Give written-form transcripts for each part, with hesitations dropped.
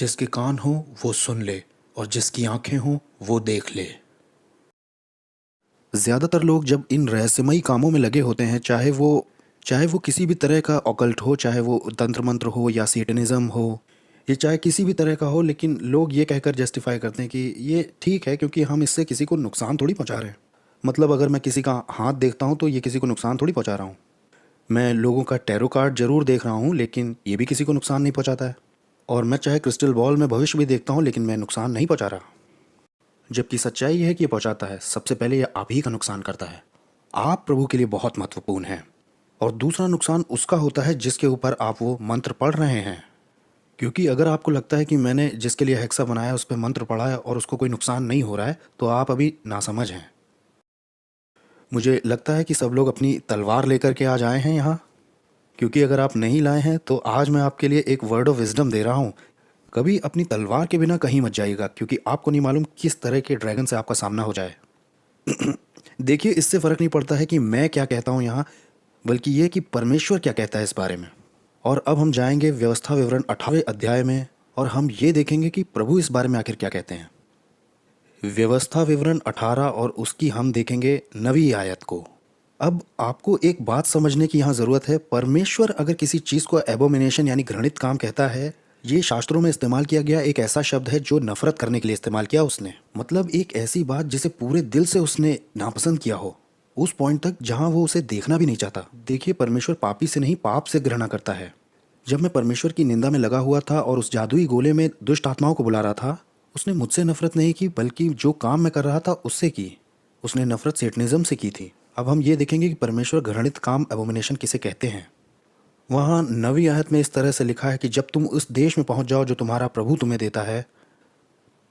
जिसके कान हो वो सुन ले और जिसकी आंखें हों वो देख ले। ज़्यादातर लोग जब इन रहस्यमयी कामों में लगे होते हैं, चाहे वो किसी भी तरह का ऑकल्ट हो, चाहे वो तंत्र मंत्र हो या सेटनिज्म हो, ये चाहे किसी भी तरह का हो, लेकिन लोग ये कहकर जस्टिफाई करते हैं कि ये ठीक है क्योंकि हम इससे किसी को नुकसान थोड़ी पहुंचा रहे हैं। मतलब अगर मैं किसी का हाथ देखता हूँ तो ये किसी को नुकसान थोड़ी पहुंचा रहा हूँ। मैं लोगों का टैरो कार्ड जरूर देख रहा हूँ लेकिन ये भी किसी को नुकसान नहीं पहुंचाता है। और मैं चाहे क्रिस्टल बॉल में भविष्य भी देखता हूँ लेकिन मैं नुकसान नहीं पहुंचा रहा। जबकि सच्चाई ये है कि ये पहुंचाता है। सबसे पहले ये आप ही का नुकसान करता है। आप प्रभु के लिए बहुत महत्वपूर्ण हैं। और दूसरा नुकसान उसका होता है जिसके ऊपर आप वो मंत्र पढ़ रहे हैं। क्योंकि अगर आपको लगता है कि मैंने जिसके लिए हेक्सा बनाया उस पर मंत्र पढ़ा है और उसको कोई नुकसान नहीं हो रहा है तो आप अभी नासमझ हैं। मुझे लगता है कि सब लोग अपनी तलवार लेकर के आज आए हैं यहाँ, क्योंकि अगर आप नहीं लाए हैं तो आज मैं आपके लिए एक वर्ड ऑफ विजडम दे रहा हूँ। कभी अपनी तलवार के बिना कहीं मत जाइएगा, क्योंकि आपको नहीं मालूम किस तरह के ड्रैगन से आपका सामना हो जाए। देखिए, इससे फ़र्क नहीं पड़ता है कि मैं क्या कहता हूँ यहाँ, बल्कि ये कि परमेश्वर क्या कहता है इस बारे में। और अब हम जाएंगे व्यवस्था विवरण 18वें अध्याय में और हम ये देखेंगे कि प्रभु इस बारे में आखिर क्या कहते हैं। व्यवस्था विवरण 18 और उसकी हम देखेंगे 9वीं आयत को। अब आपको एक बात समझने की यहाँ ज़रूरत है। परमेश्वर अगर किसी चीज़ को एबोमिनेशन यानी घृणित काम कहता है, ये शास्त्रों में इस्तेमाल किया गया एक ऐसा शब्द है जो नफरत करने के लिए इस्तेमाल किया उसने। मतलब एक ऐसी बात जिसे पूरे दिल से उसने नापसंद किया हो, उस पॉइंट तक जहाँ वो उसे देखना भी नहीं चाहता। देखिए, परमेश्वर पापी से नहीं पाप से घृणा करता है। जब मैं परमेश्वर की निंदा में लगा हुआ था और उस जादुई गोले में दुष्ट आत्माओं को बुला रहा था, उसने मुझसे नफरत नहीं की, बल्कि जो काम मैं कर रहा था उससे की। उसने नफरत सेटनिज्म से की थी। अब हम ये देखेंगे कि परमेश्वर घृणित काम एबोमिनेशन किसे कहते हैं। वहाँ 9वीं आयत में इस तरह से लिखा है कि जब तुम उस देश में पहुंच जाओ जो तुम्हारा प्रभु तुम्हें देता है,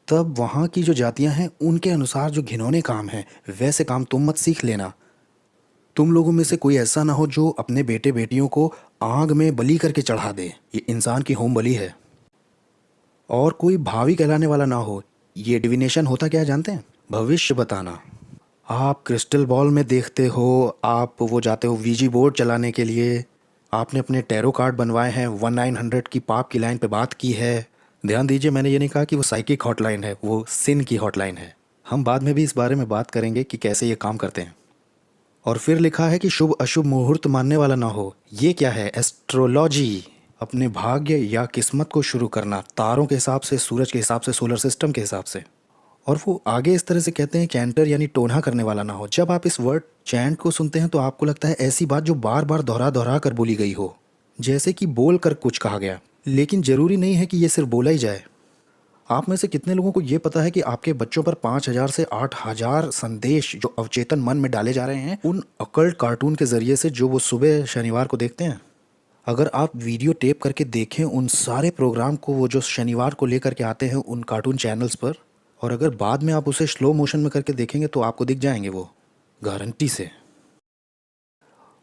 तब वहाँ की जो जातियां हैं उनके अनुसार जो घिनौने काम हैं वैसे काम तुम मत सीख लेना। तुम लोगों में से कोई ऐसा ना हो जो अपने बेटे बेटियों को आग में बलि करके चढ़ा दे। ये इंसान की होम बलि है। और कोई भावी कहलाने वाला ना हो। ये डिविनेशन होता क्या है जानते हैं? भविष्य बताना। आप क्रिस्टल बॉल में देखते हो, आप वो जाते हो वीजी बोर्ड चलाने के लिए, आपने अपने टैरो कार्ड बनवाए हैं, 1900 की पाप की लाइन पे बात की है। ध्यान दीजिए, मैंने ये नहीं कहा कि वो साइकिक हॉटलाइन है, वो सिन की हॉटलाइन है। हम बाद में भी इस बारे में बात करेंगे कि कैसे ये काम करते हैं। और फिर लिखा है कि शुभ अशुभ मुहूर्त मानने वाला ना हो। ये क्या है? एस्ट्रोलॉजी। अपने भाग्य या किस्मत को शुरू करना तारों के हिसाब से, सूरज के हिसाब से, सोलर सिस्टम के हिसाब से। और वो आगे इस तरह से कहते हैं, चैंटर यानी टोना करने वाला ना हो। जब आप इस वर्ड चैंट को सुनते हैं तो आपको लगता है ऐसी बात जो बार बार दोहरा दोहरा कर बोली गई हो, जैसे कि बोल कर कुछ कहा गया। लेकिन जरूरी नहीं है कि ये सिर्फ बोला ही जाए। आप में से कितने लोगों को ये पता है कि आपके बच्चों पर 5000 से 8000 संदेश जो अवचेतन मन में डाले जा रहे हैं उन अकल्ट कार्टून के जरिए से, जो वो सुबह शनिवार को देखते हैं। अगर आप वीडियो टेप करके देखें उन सारे प्रोग्राम को, वो जो शनिवार को लेकर के आते हैं उन कार्टून चैनल्स पर, और अगर बाद में आप उसे स्लो मोशन में करके देखेंगे तो आपको दिख जाएंगे वो, गारंटी से।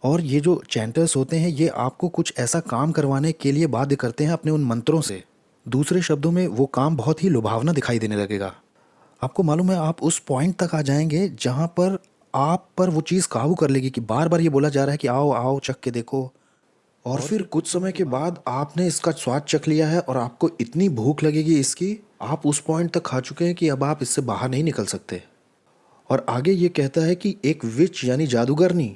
और ये जो चैंटर्स होते हैं ये आपको कुछ ऐसा काम करवाने के लिए बाध्य करते हैं अपने उन मंत्रों से। दूसरे शब्दों में वो काम बहुत ही लुभावना दिखाई देने लगेगा। आपको मालूम है, आप उस पॉइंट तक आ जाएंगे जहाँ पर आप पर वो चीज़ काबू कर लेगी कि बार बार ये बोला जा रहा है कि आओ आओ चख के देखो। और फिर कुछ समय के बाद आपने इसका स्वाद चख लिया है और आपको इतनी भूख लगेगी इसकी, आप उस पॉइंट तक खा चुके हैं कि अब आप इससे बाहर नहीं निकल सकते। और आगे ये कहता है कि एक विच यानी जादूगरनी।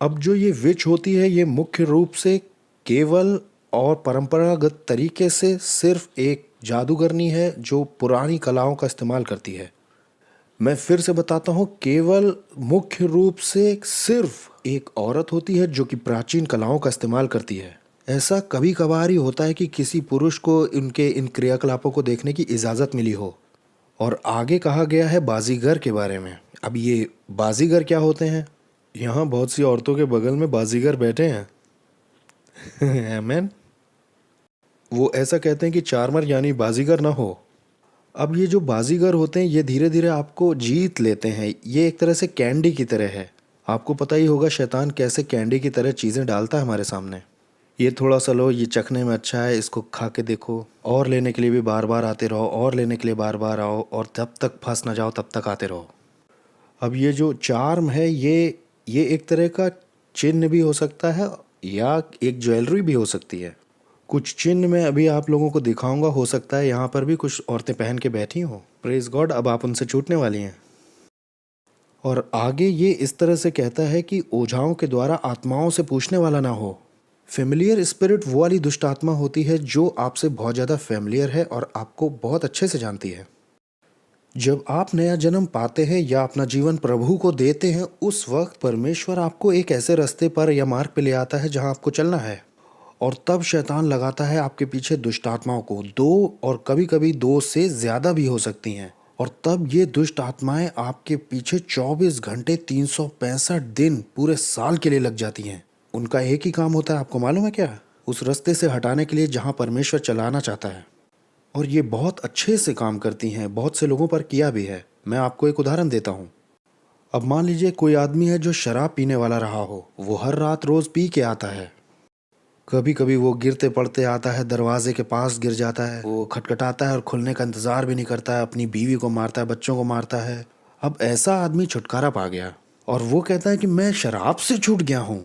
अब जो ये विच होती है ये मुख्य रूप से केवल और परंपरागत तरीके से सिर्फ एक जादूगरनी है जो पुरानी कलाओं का इस्तेमाल करती है। मैं फिर से बताता हूँ, केवल मुख्य रूप से सिर्फ एक औरत होती है जो कि प्राचीन कलाओं का इस्तेमाल करती है। ऐसा कभी कभार ही होता है कि किसी पुरुष को उनके इन क्रियाकलापों को देखने की इजाज़त मिली हो। और आगे कहा गया है बाजीगर के बारे में। अब ये बाजीगर क्या होते हैं? यहाँ बहुत सी औरतों के बगल में बाजीगर बैठे हैं। आमेन। वो ऐसा कहते हैं कि चार्मर यानी बाजीगर ना हो। अब ये जो बाजीगर होते हैं ये धीरे धीरे आपको जीत लेते हैं। ये एक तरह से कैंडी की तरह है। आपको पता ही होगा शैतान कैसे कैंडी की तरह चीज़ें डालता है हमारे सामने। ये थोड़ा सा लो, ये चखने में अच्छा है, इसको खा के देखो, और लेने के लिए भी बार बार आते रहो, और लेने के लिए बार बार आओ, और जब तक फंस ना जाओ तब तक आते रहो। अब ये जो चार्म है ये एक तरह का चिन्ह भी हो सकता है या एक ज्वेलरी भी हो सकती है। कुछ चिन्ह मैं अभी आप लोगों को दिखाऊंगा, हो सकता है यहाँ पर भी कुछ औरतें पहन के बैठी हों। प्रेज गॉड, अब आप उनसे छूटने वाली हैं। और आगे ये इस तरह से कहता है कि ओझाओं के द्वारा आत्माओं से पूछने वाला ना हो। फेमिलियर स्पिरिट वो वाली दुष्ट आत्मा होती है जो आपसे बहुत ज़्यादा फेमिलियर है और आपको बहुत अच्छे से जानती है। जब आप नया जन्म पाते हैं या अपना जीवन प्रभु को देते हैं, उस वक्त परमेश्वर आपको एक ऐसे रास्ते पर या मार्ग पे ले आता है जहां आपको चलना है। और तब शैतान लगाता है आपके पीछे दुष्ट आत्माओं को, दो और कभी कभी दो से ज़्यादा भी हो सकती हैं। और तब ये दुष्ट आत्माएं आपके पीछे 24 घंटे 365 दिन पूरे साल के लिए लग जाती हैं। उनका एक ही काम होता है, आपको मालूम है क्या? उस रास्ते से हटाने के लिए जहां परमेश्वर चलाना चाहता है। और ये बहुत अच्छे से काम करती हैं, बहुत से लोगों पर किया भी है। मैं आपको एक उदाहरण देता हूँ। अब मान लीजिए कोई आदमी है जो शराब पीने वाला रहा हो, वो हर रात रोज़ पी के आता है। कभी कभी वो गिरते पड़ते आता है, दरवाजे के पास गिर जाता है, वो खटखटाता है और खुलने का इंतज़ार भी नहीं करता है, अपनी बीवी को मारता है, बच्चों को मारता है। अब ऐसा आदमी छुटकारा पा गया और वो कहता है कि मैं शराब से छूट गया हूँ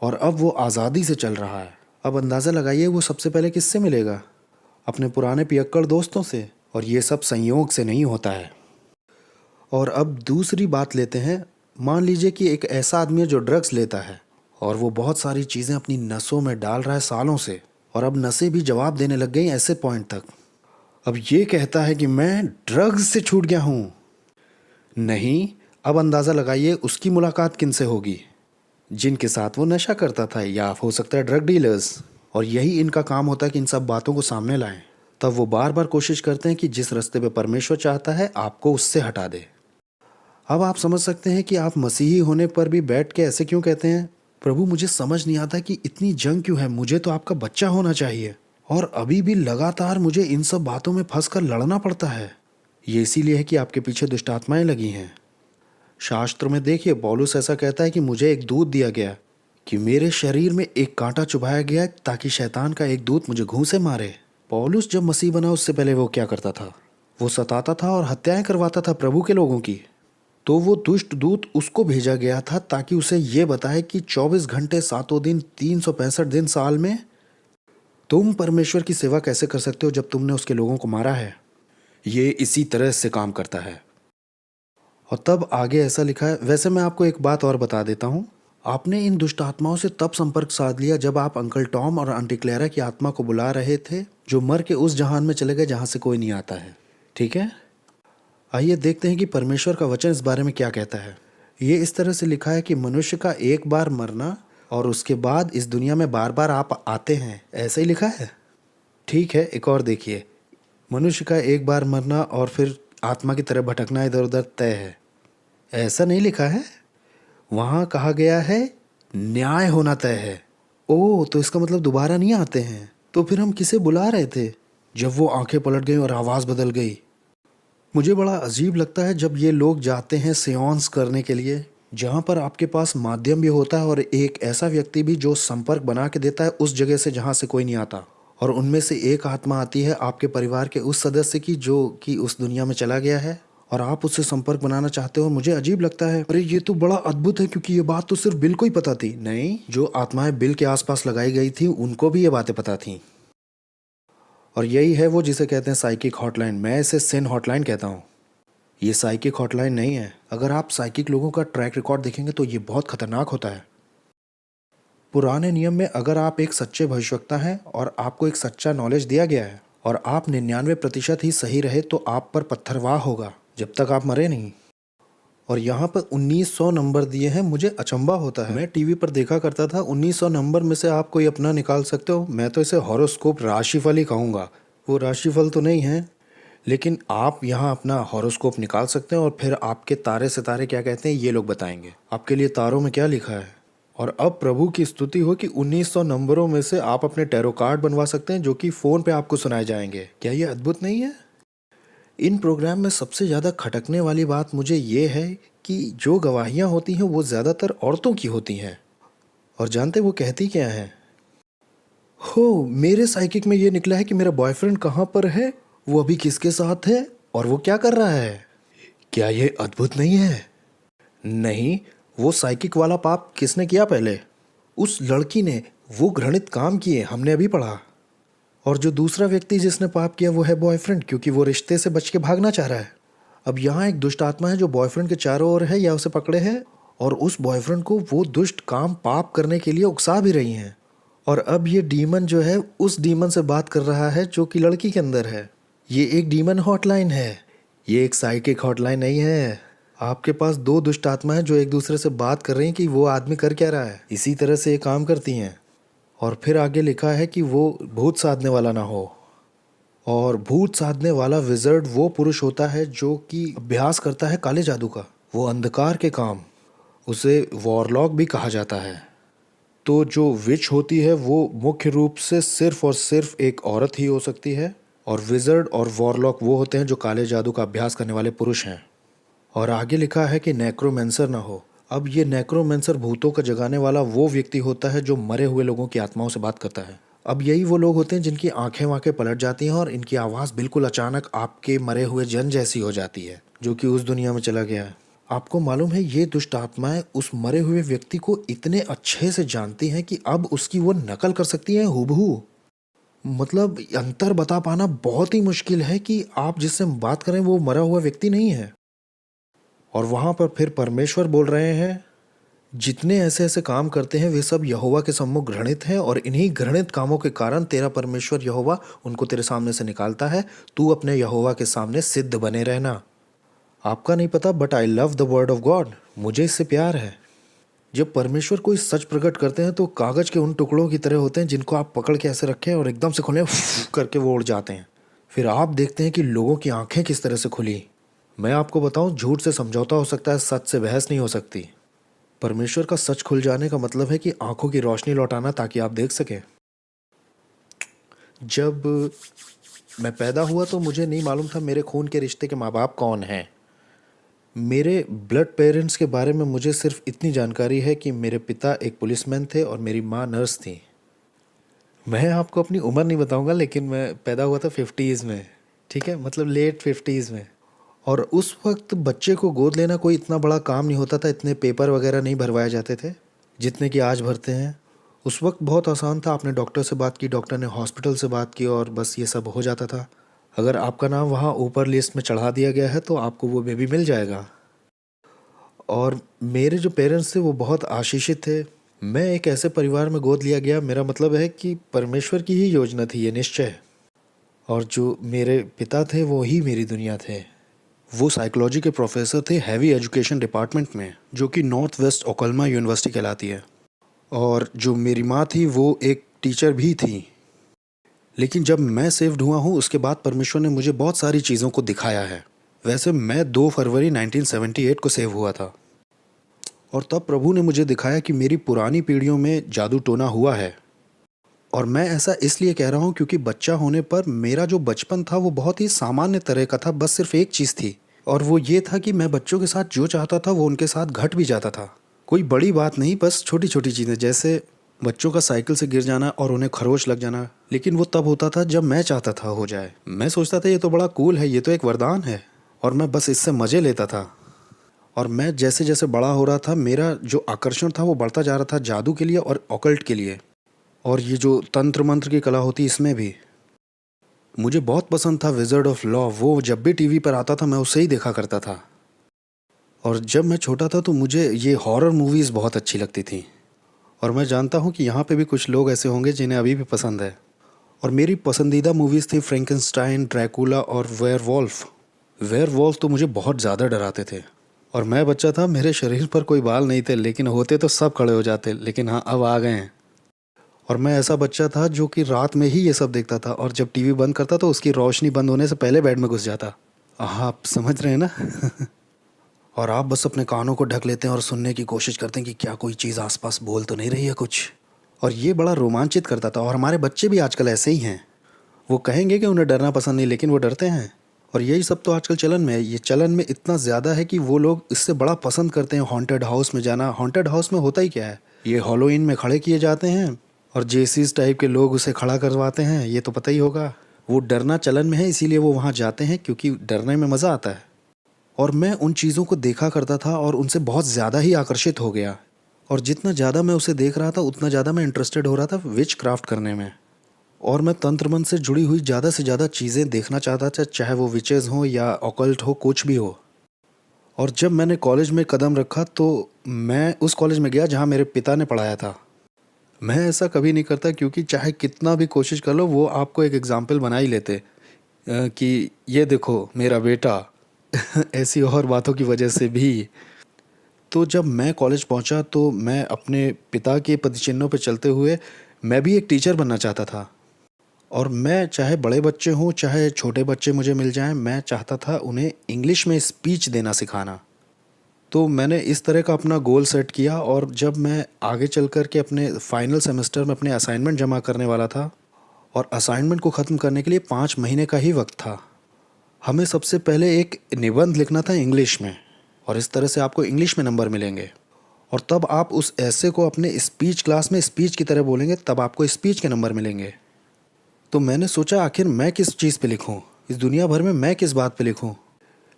और अब वो आज़ादी से चल रहा है। अब अंदाज़ा लगाइए वो सबसे पहले किससे मिलेगा? अपने पुराने पियक्कड़ दोस्तों से। और ये सब संयोग से नहीं होता है। और अब दूसरी बात लेते हैं। मान लीजिए कि एक ऐसा आदमी है जो ड्रग्स लेता है और वो बहुत सारी चीज़ें अपनी नसों में डाल रहा है सालों से, और अब नसें भी जवाब देने लग गई ऐसे पॉइंट तक। अब ये कहता है कि मैं ड्रग्स से छूट गया हूँ। नहीं, अब अंदाज़ा लगाइए उसकी मुलाकात किन से होगी? जिनके साथ वो नशा करता था, या हो सकता है ड्रग डीलर्स। और यही इनका काम होता है कि इन सब बातों को सामने लाएं। तब वो बार बार कोशिश करते हैं कि जिस रास्ते पे परमेश्वर चाहता है आपको उससे हटा दे। अब आप समझ सकते हैं कि आप मसीही होने पर भी बैठ के ऐसे क्यों कहते हैं, प्रभु मुझे समझ नहीं आता कि इतनी जंग क्यों है, मुझे तो आपका बच्चा होना चाहिए और अभी भी लगातार मुझे इन सब बातों में फंस कर लड़ना पड़ता है। ये इसीलिए है कि आपके पीछे दुष्ट आत्माएं लगी हैं। शास्त्र में देखिए, पौलुस ऐसा कहता है कि मुझे एक दूत दिया गया, कि मेरे शरीर में एक कांटा चुभाया गया ताकि शैतान का एक दूत मुझे घूंसे मारे। पौलुस जब मसीह बना उससे पहले वो क्या करता था? वो सताता था और हत्याएं करवाता था प्रभु के लोगों की। तो वो दुष्ट दूत उसको भेजा गया था ताकि उसे ये बताए कि 24 घंटे सातों दिन 365 दिन साल में तुम परमेश्वर की सेवा कैसे कर सकते हो जब तुमने उसके लोगों को मारा है। ये इसी तरह से काम करता है। और तब आगे ऐसा लिखा है। वैसे मैं आपको एक बात और बता देता हूँ, आपने इन दुष्ट आत्माओं से तब संपर्क साध लिया जब आप अंकल टॉम और आंटी क्लेरा की आत्मा को बुला रहे थे, जो मर के उस जहान में चले गए जहाँ से कोई नहीं आता है। ठीक है, आइए देखते हैं कि परमेश्वर का वचन इस बारे में क्या कहता है। ये इस तरह से लिखा है कि मनुष्य का एक बार मरना और उसके बाद इस दुनिया में बार बार आप आते हैं, ऐसा ही लिखा है। ठीक है, एक और देखिए, मनुष्य का एक बार मरना और फिर आत्मा की तरह भटकना इधर उधर तय है, ऐसा नहीं लिखा है। वहाँ कहा गया है न्याय होना तय है। ओह, तो इसका मतलब दोबारा नहीं आते हैं। तो फिर हम किसे बुला रहे थे जब वो आंखें पलट गई और आवाज़ बदल गई? मुझे बड़ा अजीब लगता है जब ये लोग जाते हैं सेंस करने के लिए, जहाँ पर आपके पास माध्यम भी होता है और एक ऐसा व्यक्ति भी जो संपर्क बना के देता है उस जगह से जहाँ से कोई नहीं आता, और उनमें से एक आत्मा आती है आपके परिवार के उस सदस्य की जो कि उस दुनिया में चला गया है, और आप उससे संपर्क बनाना चाहते हो। मुझे अजीब लगता है, अरे ये तो बड़ा अद्भुत है, क्योंकि ये बात तो सिर्फ बिल को ही पता थी। नहीं, जो आत्माएं बिल के आसपास लगाई गई थी उनको भी ये बातें पता थीं। और यही है वो जिसे कहते हैं साइकिक हॉटलाइन। मैं इसे सिन हॉटलाइन कहता हूँ। ये साइकिक हॉटलाइन नहीं है। अगर आप साइकिक लोगों का ट्रैक रिकॉर्ड देखेंगे तो ये बहुत खतरनाक होता है। पुराने नियम में अगर आप एक सच्चे भविष्यवक्ता हैं और आपको एक सच्चा नॉलेज दिया गया है और आप 99% ही सही रहे तो आप पर पत्थरवाह होगा जब तक आप मरे नहीं। और यहाँ पर 1900 नंबर दिए हैं। मुझे अचंभा होता है, मैं टीवी पर देखा करता था, 1900 नंबर में से आप कोई अपना निकाल सकते हो। मैं तो इसे हॉरोस्कोप, राशिफल ही कहूँगा। वो राशिफल तो नहीं है, लेकिन आप यहाँ अपना हॉरोस्कोप निकाल सकते हैं और फिर आपके तारे सितारे क्या कहते हैं ये लोग बताएंगे आपके लिए तारों में क्या लिखा है। और अब प्रभु की स्तुति हो कि 1900 नंबरों में से आप अपने टैरो कार्ड बनवा सकते हैं जो कि फ़ोन पे आपको सुनाए जाएंगे। क्या ये अद्भुत नहीं है? इन प्रोग्राम में सबसे ज़्यादा खटकने वाली बात मुझे ये है कि जो गवाहियाँ होती हैं वो ज़्यादातर औरतों की होती हैं। और जानते वो कहती क्या है? हो, मेरे साइकिक में ये निकला है कि मेरा बॉयफ्रेंड कहाँ पर है, वो अभी किसके साथ है और वो क्या कर रहा है। क्या ये अद्भुत नहीं है? नहीं, वो साइकिक वाला पाप किसने किया पहले? उस लड़की ने। वो घृणित काम किए, हमने अभी पढ़ा। और जो दूसरा व्यक्ति जिसने पाप किया वो है बॉयफ्रेंड, क्योंकि वो रिश्ते से बच के भागना चाह रहा है। अब यहाँ एक दुष्ट आत्मा है जो बॉयफ्रेंड के चारों ओर है या उसे पकड़े है, और उस बॉयफ्रेंड को वो दुष्ट काम पाप करने के लिए उकसा भी रही हैं। और अब ये डीमन जो है उस डीमन से बात कर रहा है जो कि लड़की के अंदर है। ये एक डीमन हॉटलाइन है, ये एक साइकिक हॉटलाइन नहीं है। आपके पास दो दुष्ट आत्मा है जो एक दूसरे से बात कर रही हैं कि वो आदमी कर क्या रहा है। इसी तरह से ये काम करती हैं। और फिर आगे लिखा है कि वो भूत साधने वाला ना हो, और भूत साधने वाला विज़र्ड वो पुरुष होता है जो कि अभ्यास करता है काले जादू का, वो अंधकार के काम, उसे वॉरलॉक भी कहा जाता है। तो जो विच होती है वो मुख्य रूप से सिर्फ और सिर्फ एक औरत ही हो सकती है, और विज़र्ड और वॉरलॉक वो होते हैं जो काले जादू का अभ्यास करने वाले पुरुष हैं। और आगे लिखा है कि नेक्रोमेंसर ना हो। अब ये नेक्रोमेंसर भूतों का जगाने वाला वो व्यक्ति होता है जो मरे हुए लोगों की आत्माओं से बात करता है। अब यही वो लोग होते हैं जिनकी आंखें वाँखें पलट जाती हैं और इनकी आवाज़ बिल्कुल अचानक आपके मरे हुए जन जैसी हो जाती है जो कि उस दुनिया में चला गया है। आपको मालूम है ये दुष्ट आत्माएं उस मरे हुए व्यक्ति को इतने अच्छे से जानती हैं कि अब उसकी वो नकल कर सकती हैं हूबहू। मतलब अंतर बता पाना बहुत ही मुश्किल है कि आप जिससे बात करें वो मरा हुआ व्यक्ति नहीं है। और वहाँ पर फिर परमेश्वर बोल रहे हैं, जितने ऐसे ऐसे काम करते हैं वे सब यहोवा के सम्मुख घृणित हैं, और इन्हीं घृणित कामों के कारण तेरा परमेश्वर यहोवा उनको तेरे सामने से निकालता है। तू अपने यहोवा के सामने सिद्ध बने रहना। आपका नहीं पता but I love the word of God, मुझे इससे प्यार है। जब परमेश्वर कोई सच प्रकट करते हैं तो कागज के उन टुकड़ों की तरह होते हैं जिनको आप पकड़ के ऐसे रखें और एकदम से खोलें करके वो उड़ जाते हैं। फिर आप देखते हैं कि लोगों की आंखें किस तरह से खुली। मैं आपको बताऊं, झूठ से समझौता हो सकता है, सच से बहस नहीं हो सकती। परमेश्वर का सच खुल जाने का मतलब है कि आंखों की रोशनी लौटाना ताकि आप देख सकें। जब मैं पैदा हुआ तो मुझे नहीं मालूम था मेरे खून के रिश्ते के माँ बाप कौन हैं। मेरे ब्लड पेरेंट्स के बारे में मुझे सिर्फ इतनी जानकारी है कि मेरे पिता एक पुलिसमैन थे और मेरी माँ नर्स थी। मैं आपको अपनी उम्र नहीं बताऊंगा, लेकिन मैं पैदा हुआ था 50s में, ठीक है, मतलब लेट 50s में। और उस वक्त बच्चे को गोद लेना कोई इतना बड़ा काम नहीं होता था, इतने पेपर वगैरह नहीं भरवाए जाते थे जितने कि आज भरते हैं। उस वक्त बहुत आसान था, आपने डॉक्टर से बात की, डॉक्टर ने हॉस्पिटल से बात की और बस ये सब हो जाता था। अगर आपका नाम वहाँ ऊपर लिस्ट में चढ़ा दिया गया है तो आपको वो बेबी मिल जाएगा। और मेरे जो पेरेंट्स थे वो बहुत आशीषित थे। मैं एक ऐसे परिवार में गोद लिया गया, मेरा मतलब है कि परमेश्वर की ही योजना थी ये, निश्चय। और जो मेरे पिता थे वो ही मेरी दुनिया थे। वो साइकोलॉजी के प्रोफेसर थे हैवी एजुकेशन डिपार्टमेंट में, जो कि नॉर्थ वेस्ट ओक्लाहोमा यूनिवर्सिटी कहलाती है। और जो मेरी माँ थी वो एक टीचर भी थी। लेकिन जब मैं सेव्ड हुआ हूँ उसके बाद परमेश्वर ने मुझे बहुत सारी चीज़ों को दिखाया है। वैसे मैं 2 फरवरी 1978 को सेव हुआ था, और तब प्रभु ने मुझे दिखाया कि मेरी पुरानी पीढ़ियों में जादू टोना हुआ है। और मैं ऐसा इसलिए कह रहा हूँ क्योंकि बच्चा होने पर मेरा जो बचपन था वो बहुत ही सामान्य तरह का था। बस सिर्फ एक चीज़ थी, और वो ये था कि मैं बच्चों के साथ जो चाहता था वो उनके साथ घट भी जाता था। कोई बड़ी बात नहीं, बस छोटी छोटी चीज़ें, जैसे बच्चों का साइकिल से गिर जाना और उन्हें खरोच लग जाना। लेकिन वो तब होता था जब मैं चाहता था हो जाए। मैं सोचता था ये तो बड़ा कूल है, ये तो एक वरदान है, और मैं बस इससे मज़े लेता था। और मैं जैसे जैसे बड़ा हो रहा था मेरा जो आकर्षण था वो बढ़ता जा रहा था जादू के लिए और ऑकल्ट के लिए। और ये जो तंत्र मंत्र की कला होती इसमें भी मुझे बहुत पसंद था। विज़र्ड ऑफ लॉ, वो जब भी टीवी पर आता था मैं उसे ही देखा करता था। और जब मैं छोटा था तो मुझे ये हॉरर मूवीज़ बहुत अच्छी लगती थी, और मैं जानता हूँ कि यहाँ पे भी कुछ लोग ऐसे होंगे जिन्हें अभी भी पसंद है। और मेरी पसंदीदा मूवीज़ थी फ्रैंकेनस्टाइन, ड्रैकुला और वेयरवॉल्फ। वेयरवॉल्फ तो मुझे बहुत ज़्यादा डराते थे। और मैं बच्चा था, मेरे शरीर पर कोई बाल नहीं थे, लेकिन होते तो सब खड़े हो जाते, लेकिन हाँ अब आ गए हैं। और मैं ऐसा बच्चा था जो कि रात में ही ये सब देखता था, और जब टीवी बंद करता तो उसकी रोशनी बंद होने से पहले बेड में घुस जाता। हाँ, आप समझ रहे हैं ना। और आप बस अपने कानों को ढक लेते हैं और सुनने की कोशिश करते हैं कि क्या कोई चीज़ आसपास बोल तो नहीं रही है कुछ। और ये बड़ा रोमांचित करता था। और हमारे बच्चे भी आजकल ऐसे ही हैं, वो कहेंगे कि उन्हें डरना पसंद नहीं, लेकिन वो डरते हैं। और यही सब तो आजकल चलन में है। ये चलन में इतना ज़्यादा है कि वो लोग इससे बड़ा पसंद करते हैं हॉन्टेड हाउस में जाना। हॉन्टेड हाउस में होता ही क्या है, ये हॉलोवीन में खड़े किए जाते हैं और जेसीस टाइप के लोग उसे खड़ा करवाते हैं, ये तो पता ही होगा। वो डरना चलन में है, इसीलिए वो वहाँ जाते हैं क्योंकि डरने में मज़ा आता है। और मैं उन चीज़ों को देखा करता था और उनसे बहुत ज़्यादा ही आकर्षित हो गया। और जितना ज़्यादा मैं उसे देख रहा था उतना ज़्यादा मैं इंटरेस्टेड हो रहा था विच क्राफ्ट करने में। और मैं तंत्र मंत्र से जुड़ी हुई ज़्यादा से ज़्यादा चीज़ें देखना चाहता था, चाहे वो विचेज़ हों या ऑकल्ट हो, कुछ भी हो। और जब मैंने कॉलेज में कदम रखा तो मैं उस कॉलेज में गया जहाँ मेरे पिता ने पढ़ाया था। मैं ऐसा कभी नहीं करता, क्योंकि चाहे कितना भी कोशिश कर लो वो आपको एक एग्ज़ाम्पल बना ही लेते कि ये देखो मेरा बेटा ऐसी और बातों की वजह से भी। तो जब मैं कॉलेज पहुंचा तो मैं अपने पिता के पदचिन्हों पर चलते हुए मैं भी एक टीचर बनना चाहता था। और मैं, चाहे बड़े बच्चे हों चाहे छोटे बच्चे मुझे मिल जाएं, मैं चाहता था उन्हें इंग्लिश में स्पीच देना सिखाना। तो मैंने इस तरह का अपना गोल सेट किया, और जब मैं आगे चल कर के अपने फाइनल सेमेस्टर में अपने असाइनमेंट जमा करने वाला था, और असाइनमेंट को ख़त्म करने के लिए 5 महीने का ही वक्त था, हमें सबसे पहले एक निबंध लिखना था इंग्लिश में, और इस तरह से आपको इंग्लिश में नंबर मिलेंगे। और तब आप उस ऐसे को अपने स्पीच क्लास में स्पीच की तरह बोलेंगे, तब आपको स्पीच के नंबर मिलेंगे। तो मैंने सोचा आखिर मैं किस चीज़ पे लिखूं, इस दुनिया भर में मैं किस बात पे लिखूं।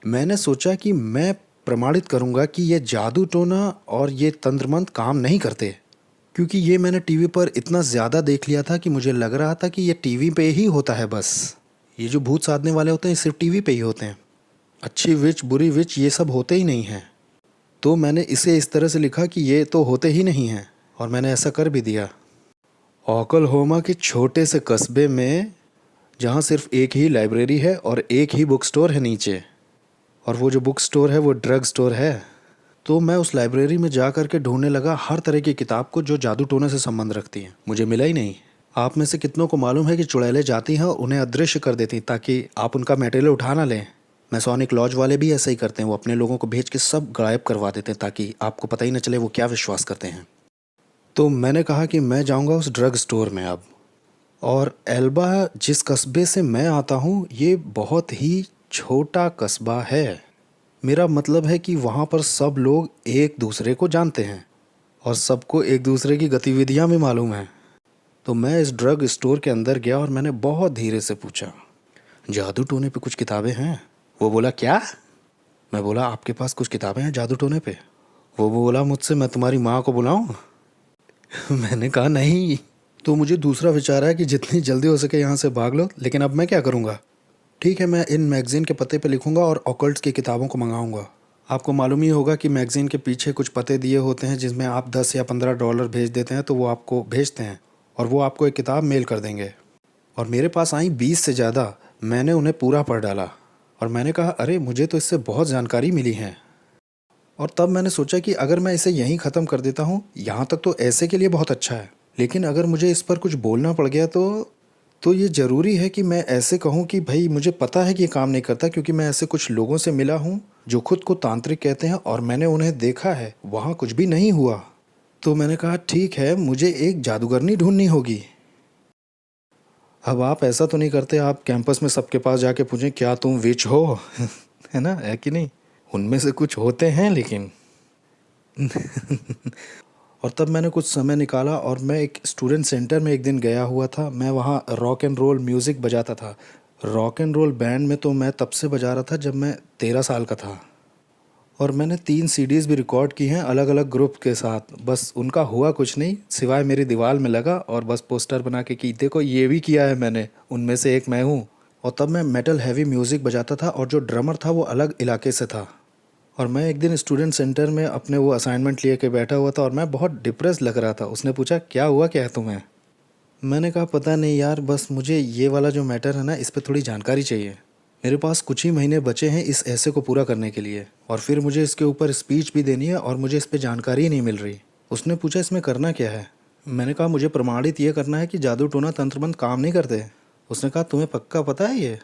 मैंने सोचा कि मैं प्रमाणित करूंगा कि ये जादू टोना और ये तंत्र मंत्र काम नहीं करते, क्योंकि ये मैंने टीवी पर इतना ज़्यादा देख लिया था कि मुझे लग रहा था कि ये टीवी पे ही होता है बस। ये जो भूत साधने वाले होते हैं सिर्फ टीवी पे ही होते हैं, अच्छी विच बुरी विच ये सब होते ही नहीं हैं। तो मैंने इसे इस तरह से लिखा कि ये तो होते ही नहीं हैं, और मैंने ऐसा कर भी दिया। ओकलहोमा के छोटे से कस्बे में, जहाँ सिर्फ एक ही लाइब्रेरी है और एक ही बुक स्टोर है नीचे, और वो जो बुक स्टोर है वो ड्रग स्टोर है। तो मैं उस लाइब्रेरी में जा कर के ढूंढने लगा हर तरह की किताब को जो जादू टोने से संबंध रखती हैं। मुझे मिला ही नहीं। आप में से कितनों को मालूम है कि चुड़ैलें जाती हैं और उन्हें अदृश्य कर देती ताकि आप उनका मटेरियल उठा ना लें। मैसोनिक लॉज वाले भी ऐसा ही करते हैं, वो अपने लोगों को भेज के सब गायब करवा देते हैं ताकि आपको पता ही न चले वो क्या विश्वास करते हैं। तो मैंने कहा कि मैं जाऊंगा उस ड्रग स्टोर में अब। और एल्बा, जिस कस्बे से मैं आता हूँ, ये बहुत ही छोटा कस्बा है। मेरा मतलब है कि वहाँ पर सब लोग एक दूसरे को जानते हैं और सबको एक दूसरे की गतिविधियाँ भी मालूम हैं। तो मैं इस ड्रग स्टोर के अंदर गया और मैंने बहुत धीरे से पूछा, जादू टोने पे कुछ किताबें हैं? वो बोला, क्या? मैं बोला, आपके पास कुछ किताबें हैं जादू टोने पे? वो बोला मुझसे, मैं तुम्हारी माँ को बुलाऊं? मैंने कहा नहीं। तो मुझे दूसरा विचार है कि जितनी जल्दी हो सके यहाँ से भाग लो, लेकिन अब मैं क्या करूँगा? ठीक है, मैं इन मैगज़ीन के पते पे लिखूँगा और ऑकल्ट्स की किताबों को मंगाऊँगा। आपको मालूम ही होगा कि मैगज़ीन के पीछे कुछ पते दिए होते हैं जिसमें आप 10 या $15 भेज देते हैं तो वो आपको भेजते हैं और वो आपको एक किताब मेल कर देंगे। और मेरे पास आई 20 से ज़्यादा। मैंने उन्हें पूरा पढ़ डाला और मैंने कहा, अरे मुझे तो इससे बहुत जानकारी मिली है। और तब मैंने सोचा कि अगर मैं इसे यहीं ख़त्म कर देता हूँ, यहाँ तक तो ऐसे के लिए बहुत अच्छा है, लेकिन अगर मुझे इस पर कुछ बोलना पड़ गया तो ये ज़रूरी है कि मैं ऐसे कहूँ कि भाई मुझे पता है कि ये काम नहीं करता, क्योंकि मैं ऐसे कुछ लोगों से मिला हूँ जो खुद को तांत्रिक कहते हैं और मैंने उन्हें देखा है, वहाँ कुछ भी नहीं हुआ। तो मैंने कहा, ठीक है, मुझे एक जादूगरनी ढूंढनी होगी। अब आप ऐसा तो नहीं करते, आप कैंपस में सबके पास जाके पूछें, क्या तुम विच हो? है ना, है कि नहीं? उनमें से कुछ होते हैं लेकिन। और तब मैंने कुछ समय निकाला और मैं एक स्टूडेंट सेंटर में एक दिन गया हुआ था। मैं वहाँ रॉक एंड रोल म्यूज़िक बजाता था। रॉक एंड रोल बैंड में तो मैं तब से बजा रहा था जब मैं 13 साल का था। और मैंने 3 सीडीज़ भी रिकॉर्ड की हैं अलग अलग ग्रुप के साथ। बस उनका हुआ कुछ नहीं, सिवाय मेरी दीवार में लगा और बस पोस्टर बना के कि देखो ये भी किया है मैंने, उनमें से एक मैं हूँ। और तब मैं मेटल हैवी म्यूज़िक बजाता था और जो ड्रमर था वो अलग इलाके से था। और मैं एक दिन स्टूडेंट सेंटर में अपने वो असाइनमेंट लिए के बैठा हुआ था और मैं बहुत डिप्रेस लग रहा था। उसने पूछा, क्या हुआ, क्या है तुम्हें? मैंने कहा, पता नहीं यार, बस मुझे ये वाला जो मैटर है ना, इस पर थोड़ी जानकारी चाहिए। मेरे पास कुछ ही महीने बचे हैं इस ऐसे को पूरा करने के लिए, और फिर मुझे इसके ऊपर स्पीच भी देनी है और मुझे इस पर जानकारी ही नहीं मिल रही। उसने पूछा, इसमें करना क्या है? मैंने कहा, मुझे प्रमाणित ये करना है कि जादू टोना तंत्र मंत्र काम नहीं करते। उसने कहा, तुम्हें पक्का पता है ये?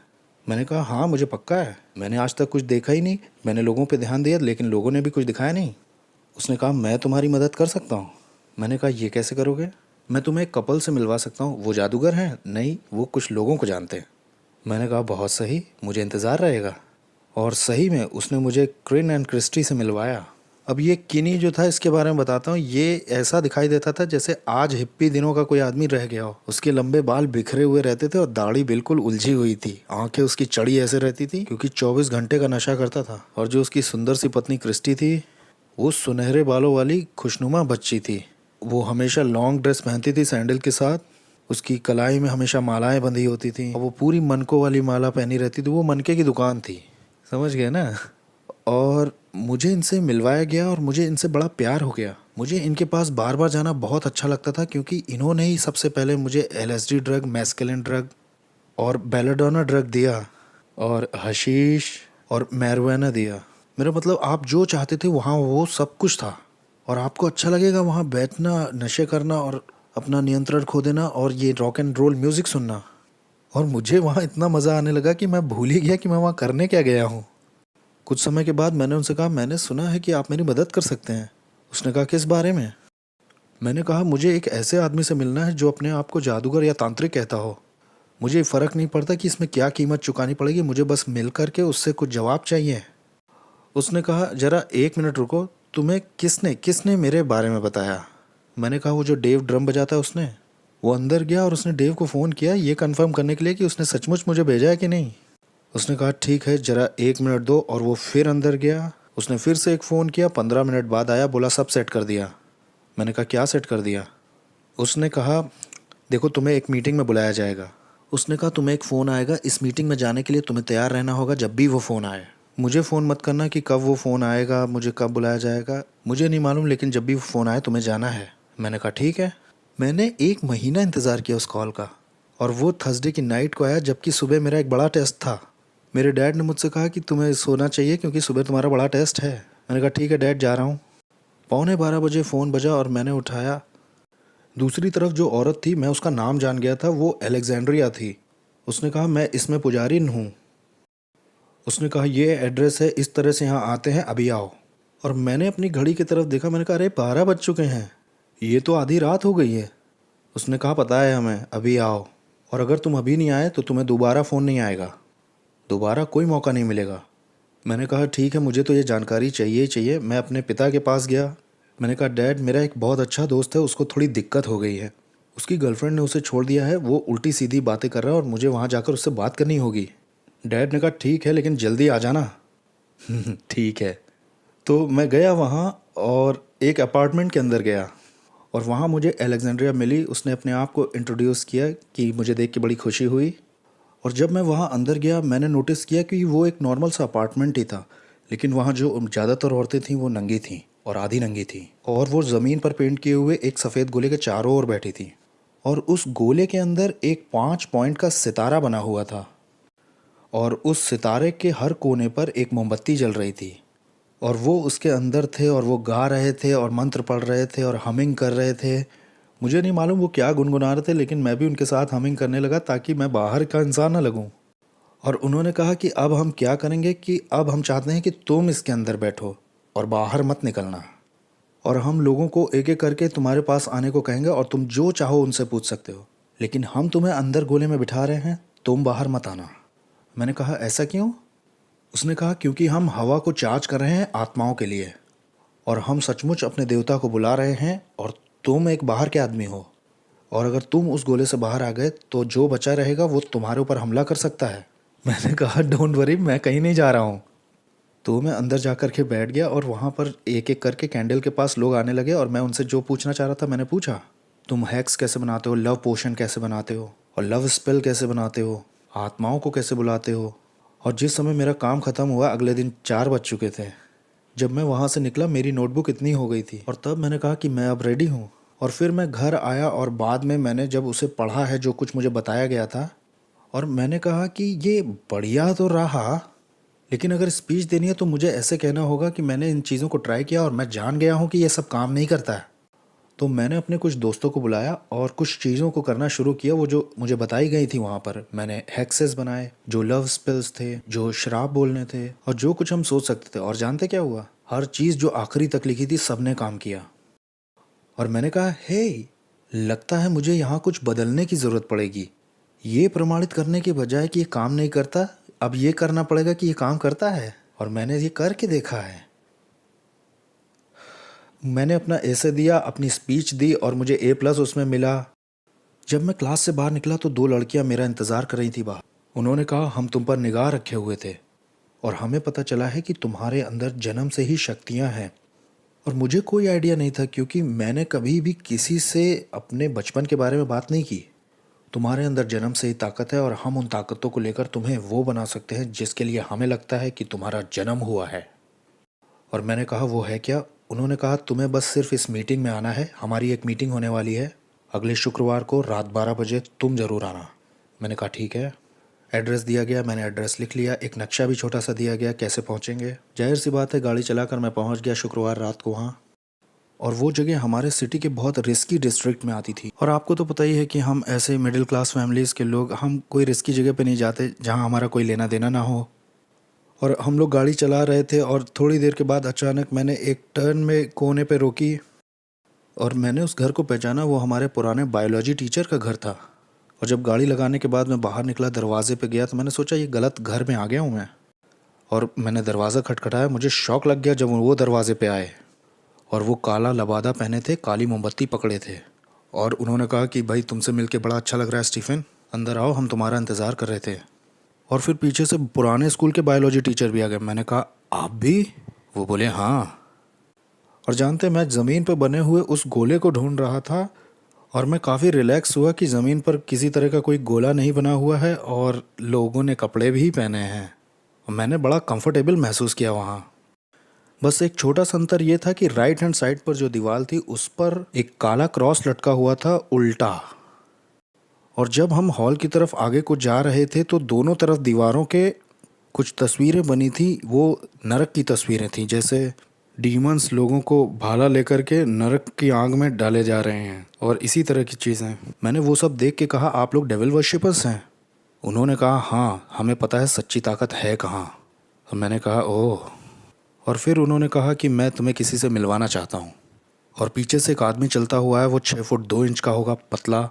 मैंने कहा, हाँ मुझे पक्का है, मैंने आज तक कुछ देखा ही नहीं। मैंने लोगों पे ध्यान दिया लेकिन लोगों ने भी कुछ दिखाया नहीं। उसने कहा, मैं तुम्हारी मदद कर सकता हूँ। मैंने कहा, ये कैसे करोगे? मैं तुम्हें एक कपल से मिलवा सकता हूँ, वो जादूगर हैं। नहीं, वो कुछ लोगों को जानते हैं। मैंने कहा, बहुत सही, मुझे इंतज़ार रहेगा। और सही में उसने मुझे क्रिन एंड क्रिस्टी से मिलवाया। अब ये किनी जो था, इसके बारे में बताता हूँ। ये ऐसा दिखाई देता था जैसे आज हिप्पी दिनों का कोई आदमी रह गया हो। उसके लंबे बाल बिखरे हुए रहते थे और दाढ़ी बिल्कुल उलझी हुई थी। आंखें उसकी चढ़ी ऐसे रहती थी क्योंकि 24 घंटे का नशा करता था। और जो उसकी सुंदर सी पत्नी क्रिस्टी थी, वो सुनहरे बालों वाली खुशनुमा बच्ची थी। वो हमेशा लॉन्ग ड्रेस पहनती थी सैंडल के साथ, उसकी कलाई में हमेशा मालाएं बंधी होती थी और वो पूरी मनकों वाली माला पहनी रहती थी। वो मनके की दुकान थी, समझ गए ना। और मुझे इनसे मिलवाया गया और मुझे इनसे बड़ा प्यार हो गया। मुझे इनके पास बार बार जाना बहुत अच्छा लगता था क्योंकि इन्होंने ही सबसे पहले मुझे एलएसडी ड्रग, मैस्केलिन ड्रग और बेलाडोना ड्रग दिया और हशीश और मैरिजुआना दिया। मेरा मतलब आप जो चाहते थे वहाँ वो सब कुछ था। और आपको अच्छा लगेगा वहाँ बैठना, नशे करना और अपना नियंत्रण खो देना और ये रॉक एंड रोल म्यूज़िक सुनना। और मुझे वहाँ इतना मज़ा आने लगा कि मैं भूल ही गया कि मैं वहाँ करने क्या गया हूँ। कुछ समय के बाद मैंने उनसे कहा, मैंने सुना है कि आप मेरी मदद कर सकते हैं। उसने कहा, किस बारे में? मैंने कहा, मुझे एक ऐसे आदमी से मिलना है जो अपने आप को जादूगर या तांत्रिक कहता हो। मुझे फ़र्क नहीं पड़ता कि इसमें क्या कीमत चुकानी पड़ेगी, मुझे बस मिल कर के उससे कुछ जवाब चाहिए। उसने कहा, ज़रा 1 मिनट रुको, तुम्हें किसने किसने मेरे बारे में बताया? मैंने कहा, वो जो डेव ड्रम बजाता है उसने। वो अंदर गया और उसने डेव को फ़ोन किया ये कंफर्म करने के लिए कि उसने सचमुच मुझे भेजा है कि नहीं। उसने कहा, ठीक है, ज़रा 1 मिनट दो। और वो फिर अंदर गया। उसने फिर से एक फ़ोन किया, 15 मिनट बाद आया, बोला सब सेट कर दिया। मैंने कहा, क्या सेट कर दिया? उसने कहा, देखो तुम्हें एक मीटिंग में बुलाया जाएगा। उसने कहा, तुम्हें एक फ़ोन आएगा, इस मीटिंग में जाने के लिए तुम्हें तैयार रहना होगा जब भी वो फ़ोन आए। मुझे फ़ोन मत करना कि कब वो फ़ोन आएगा, मुझे कब बुलाया जाएगा, मुझे नहीं मालूम, लेकिन जब भी वो फ़ोन आए तुम्हें जाना है। मैंने कहा, ठीक है। मैंने 1 महीना इंतज़ार किया उस कॉल का और वो थर्सडे की नाइट को आया जबकि सुबह मेरा एक बड़ा टेस्ट था। मेरे डैड ने मुझसे कहा कि तुम्हें सोना चाहिए क्योंकि सुबह तुम्हारा बड़ा टेस्ट है। मैंने कहा, ठीक है डैड, जा रहा हूँ। 11:15 बजे फ़ोन बजा और मैंने उठाया। दूसरी तरफ जो औरत थी, मैं उसका नाम जान गया था, वो अलेक्जेंड्रिया थी। उसने कहा, मैं इसमें पुजारी हूँ। उसने कहा, ये एड्रेस है, इस तरह से यहाँ आते हैं, अभी आओ। और मैंने अपनी घड़ी की तरफ देखा, मैंने कहा, अरे 12 बज चुके हैं, ये तो आधी रात हो गई है। उसने कहा, पता है हमें, अभी आओ, और अगर तुम अभी नहीं आए तो तुम्हें दोबारा फ़ोन नहीं आएगा, दोबारा कोई मौका नहीं मिलेगा। मैंने कहा, ठीक है, मुझे तो ये जानकारी चाहिए ही चाहिए। मैं अपने पिता के पास गया। मैंने कहा, डैड, मेरा एक बहुत अच्छा दोस्त है, उसको थोड़ी दिक्कत हो गई है, उसकी गर्लफ्रेंड ने उसे छोड़ दिया है, वो उल्टी सीधी बातें कर रहा है और मुझे वहाँ जाकर उससे बात करनी होगी। डैड ने कहा, ठीक है, लेकिन जल्दी आ जाना। ठीक है। तो मैं गया वहाँ और एक अपार्टमेंट के अंदर गया और वहाँ मुझे अलेक्जेंड्रिया मिली। उसने अपने आप को इंट्रोड्यूस किया कि मुझे देख के बड़ी खुशी हुई। और जब मैं वहाँ अंदर गया मैंने नोटिस किया कि वो एक नॉर्मल सा अपार्टमेंट ही था, लेकिन वहाँ जो ज़्यादातर औरतें थीं वो नंगी थीं और आधी नंगी थीं, और वो ज़मीन पर पेंट किए हुए एक सफ़ेद गोले के चारों ओर बैठी थीं। और उस गोले के अंदर एक 5 पॉइंट का सितारा बना हुआ था और उस सितारे के हर कोने पर एक मोमबत्ती जल रही थी। और वो उसके अंदर थे और वो गा रहे थे और मंत्र पढ़ रहे थे और हमिंग कर रहे थे। मुझे नहीं मालूम वो क्या गुनगुना रहे थे, लेकिन मैं भी उनके साथ हमिंग करने लगा ताकि मैं बाहर का इंसान ना लगूं। और उन्होंने कहा कि अब हम क्या करेंगे कि अब हम चाहते हैं कि तुम इसके अंदर बैठो और बाहर मत निकलना, और हम लोगों को एक एक करके तुम्हारे पास आने को कहेंगे और तुम जो चाहो उनसे पूछ सकते हो, लेकिन हम तुम्हें अंदर गोले में बिठा रहे हैं, तुम बाहर मत आना। मैंने कहा, ऐसा क्यों? उसने कहा, क्योंकि हम हवा को चार्ज कर रहे हैं आत्माओं के लिए और हम सचमुच अपने देवता को बुला रहे हैं, और तुम एक बाहर के आदमी हो, और अगर तुम उस गोले से बाहर आ गए तो जो बचा रहेगा वो तुम्हारे ऊपर हमला कर सकता है। मैंने कहा, डोंट वरी, मैं कहीं नहीं जा रहा हूँ। तो मैं अंदर जा कर के बैठ गया और वहाँ पर एक एक करके कैंडल के पास लोग आने लगे और मैं उनसे जो पूछना चाह रहा था मैंने पूछा। तुम हैक्स कैसे बनाते हो, लव पोशन कैसे बनाते हो, और लव स्पेल कैसे बनाते हो, आत्माओं को कैसे बुलाते हो। और जिस समय मेरा काम ख़त्म हुआ अगले दिन 4 बज चुके थे। जब मैं वहाँ से निकला मेरी नोटबुक इतनी हो गई थी, और तब मैंने कहा कि मैं अब रेडी हूँ। और फिर मैं घर आया और बाद में मैंने जब उसे पढ़ा है जो कुछ मुझे बताया गया था, और मैंने कहा कि ये बढ़िया तो रहा, लेकिन अगर स्पीच देनी है तो मुझे ऐसे कहना होगा कि मैंने इन चीज़ों को ट्राई किया और मैं जान गया हूँ कि ये सब काम नहीं करता है। तो मैंने अपने कुछ दोस्तों को बुलाया और कुछ चीज़ों को करना शुरू किया, वो जो मुझे बताई गई थी वहाँ पर। मैंने हेक्सेस बनाए, जो लव स्पेल्स थे, जो श्राप बोलने थे, और जो कुछ हम सोच सकते थे। और जानते क्या हुआ? हर चीज़ जो आखिरी तक लिखी थी सब ने काम किया। और मैंने कहा, हे, लगता है मुझे यहाँ कुछ बदलने की ज़रूरत पड़ेगी। ये प्रमाणित करने के बजाय कि ये काम नहीं करता, अब ये करना पड़ेगा कि ये काम करता है। और मैंने ये करके देखा है। मैंने अपना ऐसे दिया, अपनी स्पीच दी और मुझे A+ उसमें मिला। जब मैं क्लास से बाहर निकला तो 2 लड़कियां मेरा इंतज़ार कर रही थी बाहर। उन्होंने कहा, हम तुम पर निगाह रखे हुए थे और हमें पता चला है कि तुम्हारे अंदर जन्म से ही शक्तियां हैं। और मुझे कोई आइडिया नहीं था क्योंकि मैंने कभी भी किसी से अपने बचपन के बारे में बात नहीं की। तुम्हारे अंदर जन्म से ही ताकत है और हम उन ताकतों को लेकर तुम्हें वो बना सकते हैं जिसके लिए हमें लगता है कि तुम्हारा जन्म हुआ है। और मैंने कहा वो है क्या? उन्होंने कहा तुम्हें बस सिर्फ इस मीटिंग में आना है, हमारी एक मीटिंग होने वाली है अगले शुक्रवार को रात 12 बजे, तुम ज़रूर आना। मैंने कहा ठीक है। एड्रेस दिया गया, मैंने एड्रेस लिख लिया, एक नक्शा भी छोटा सा दिया गया कैसे पहुंचेंगे। जाहिर सी बात है गाड़ी चलाकर मैं पहुंच गया शुक्रवार रात को वहाँ। और वो जगह हमारे सिटी के बहुत रिस्की डिस्ट्रिक्ट में आती थी। और आपको तो पता ही है कि हम ऐसे मिडिल क्लास फैमिलीज़ के लोग, हम कोई रिस्की जगह पे नहीं जाते जहाँ हमारा कोई लेना देना ना हो। और हम लोग गाड़ी चला रहे थे और थोड़ी देर के बाद अचानक मैंने एक टर्न में कोने पे रोकी और मैंने उस घर को पहचाना। वो हमारे पुराने बायोलॉजी टीचर का घर था। और जब गाड़ी लगाने के बाद मैं बाहर निकला, दरवाजे पे गया तो मैंने सोचा ये गलत घर में आ गया हूँ मैं। और मैंने दरवाज़ा खटखटाया। मुझे शौक लग गया जब वो दरवाजे पे आए और वो काला लबादा पहने थे, काली मोमबत्ती पकड़े थे। और उन्होंने कहा कि भाई तुमसे मिलके बड़ा अच्छा लग रहा है स्टीफन, अंदर आओ, हम तुम्हारा इंतज़ार कर रहे थे। और फिर पीछे से पुराने स्कूल के बायोलॉजी टीचर भी आ गए। मैंने कहा आप भी? वो बोले हाँ। और जानते, मैं ज़मीन पर बने हुए उस गोले को ढूंढ रहा था और मैं काफ़ी रिलैक्स हुआ कि ज़मीन पर किसी तरह का कोई गोला नहीं बना हुआ है और लोगों ने कपड़े भी पहने हैं। और मैंने बड़ा कंफर्टेबल महसूस किया वहाँ। बस एक छोटा सा अंतर ये था कि राइट हैंड साइड पर जो दीवार थी उस पर एक काला क्रॉस लटका हुआ था उल्टा। और जब हम हॉल की तरफ आगे को जा रहे थे तो दोनों तरफ दीवारों के कुछ तस्वीरें बनी थी। वो नरक की तस्वीरें थीं, जैसे डीमंस लोगों को भाला लेकर के नरक की आग में डाले जा रहे हैं और इसी तरह की चीज़ें। मैंने वो सब देख के कहा आप लोग डेविल वर्शिपर्स हैं? उन्होंने कहा हाँ, हमें पता है सच्ची ताकत है कहाँ। तो मैंने कहा ओह। और फिर उन्होंने कहा कि मैं तुम्हें किसी से मिलवाना चाहता हूँ। और पीछे से एक आदमी चलता हुआ है, वो 6 फुट 2 इंच का होगा, पतला,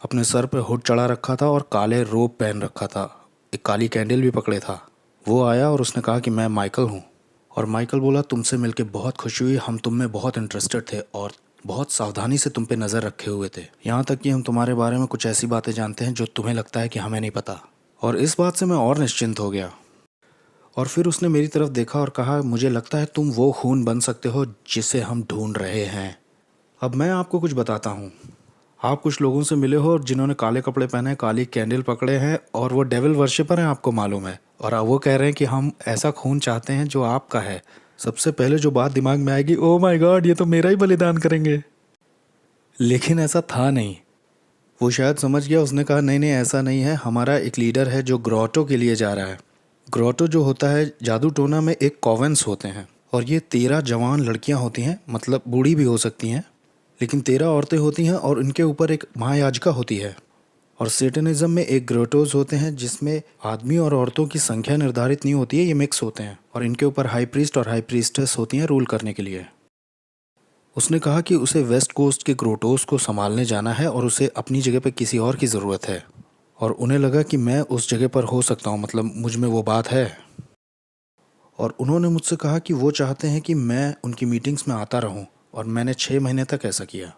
अपने सर पे हुड चढ़ा रखा था और काले रोब पहन रखा था, एक काली कैंडल भी पकड़े था। वो आया और उसने कहा कि मैं माइकल हूँ। और माइकल बोला तुमसे मिलके बहुत खुशी हुई, हम तुम में बहुत इंटरेस्टेड थे और बहुत सावधानी से तुम पे नज़र रखे हुए थे, यहाँ तक कि हम तुम्हारे बारे में कुछ ऐसी बातें जानते हैं जो तुम्हें लगता है कि हमें नहीं पता। और इस बात से मैं और निश्चिंत हो गया। और फिर उसने मेरी तरफ देखा और कहा मुझे लगता है तुम वो खून बन सकते हो जिसे हम ढूंढ रहे हैं। अब मैं आपको कुछ बताता हूँ। आप कुछ लोगों से मिले हो जिन्होंने काले कपड़े पहने, काली कैंडल पकड़े हैं और वो डेविल वर्शिपर हैं, आपको मालूम है। और अब वो कह रहे हैं कि हम ऐसा खून चाहते हैं जो आपका है। सबसे पहले जो बात दिमाग में आएगी, ओह माय गॉड, ये तो मेरा ही बलिदान करेंगे। लेकिन ऐसा था नहीं। वो शायद समझ गया। उसने कहा नहीं नहीं, ऐसा नहीं है, हमारा एक लीडर है जो ग्रोटो के लिए जा रहा है। ग्रोटो जो होता है जादू टोना में एक कॉवेंस होते हैं और ये 13 जवान लड़कियां होती हैं, मतलब बूढ़ी भी हो सकती हैं, लेकिन 13 औरतें होती हैं और इनके ऊपर एक महायाजिका होती है। और सेटनिज्म में एक ग्रोटोज होते हैं जिसमें आदमी और औरतों की संख्या निर्धारित नहीं होती है, ये मिक्स होते हैं और इनके ऊपर हाई प्रीस्ट और हाई प्रीस्टेस होती हैं रूल करने के लिए। उसने कहा कि उसे वेस्ट कोस्ट के ग्रोटोज को संभालने जाना है और उसे अपनी जगह पे किसी और की ज़रूरत है। और उन्हें लगा कि मैं उस जगह पर हो सकता हूँ, मतलब मुझ में वो बात है। और उन्होंने मुझसे कहा कि वो चाहते हैं कि मैं उनकी मीटिंग्स में आता रहूं। और मैंने 6 महीने तक ऐसा किया।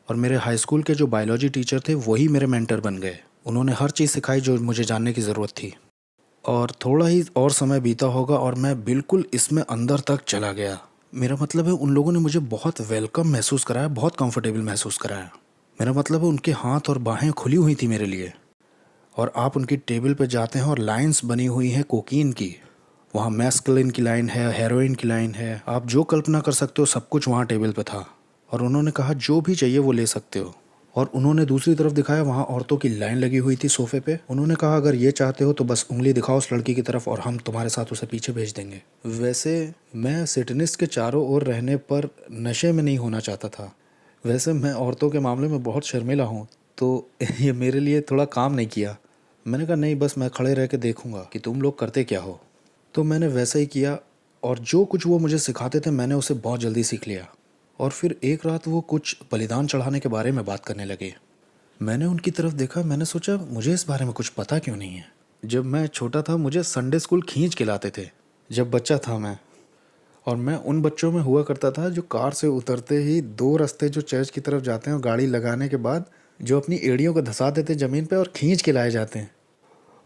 और मेरे हाई स्कूल के जो बायोलॉजी टीचर थे वही मेरे मेंटर बन गए। उन्होंने हर चीज़ सिखाई जो मुझे जानने की ज़रूरत थी। और थोड़ा ही और समय बीता होगा और मैं बिल्कुल इसमें अंदर तक चला गया। मेरा मतलब है उन लोगों ने मुझे बहुत वेलकम महसूस कराया, बहुत कंफर्टेबल महसूस कराया। मेरा मतलब है उनके हाथ और बाहें खुली हुई थी मेरे लिए। और आप उनकी टेबल पर जाते हैं और लाइंस बनी हुई हैं कोकीन की। वहाँ मैस्कुलिन की लाइन है, हेरोइन की लाइन है, आप जो कल्पना कर सकते हो सब कुछ वहाँ टेबल पे था। और उन्होंने कहा जो भी चाहिए वो ले सकते हो। और उन्होंने दूसरी तरफ दिखाया, वहाँ औरतों की लाइन लगी हुई थी सोफे पे। उन्होंने कहा अगर ये चाहते हो तो बस उंगली दिखाओ उस लड़की की तरफ और हम तुम्हारे साथ उसे पीछे भेज देंगे। वैसे मैं सेटनिस्ट के चारों ओर रहने पर नशे में नहीं होना चाहता था। वैसे मैं औरतों के मामले में बहुत शर्मिला हूँ, तो ये मेरे लिए थोड़ा काम नहीं किया। मैंने कहा नहीं, बस मैं खड़े रह के देखूँगा कि तुम लोग करते क्या हो। तो मैंने वैसा ही किया और जो कुछ वो मुझे सिखाते थे मैंने उसे बहुत जल्दी सीख लिया। और फिर एक रात वो कुछ बलिदान चढ़ाने के बारे में बात करने लगे। मैंने उनकी तरफ देखा, मैंने सोचा मुझे इस बारे में कुछ पता क्यों नहीं है। जब मैं छोटा था मुझे संडे स्कूल खींच के लाते थे जब बच्चा था मैं। और मैं उन बच्चों में हुआ करता था जो कार से उतरते ही 2 रास्ते जो चर्च की तरफ जाते हैं और गाड़ी लगाने के बाद जो अपनी एड़ियों को धंसा देते ज़मीन पे और खींच के लाए जाते हैं।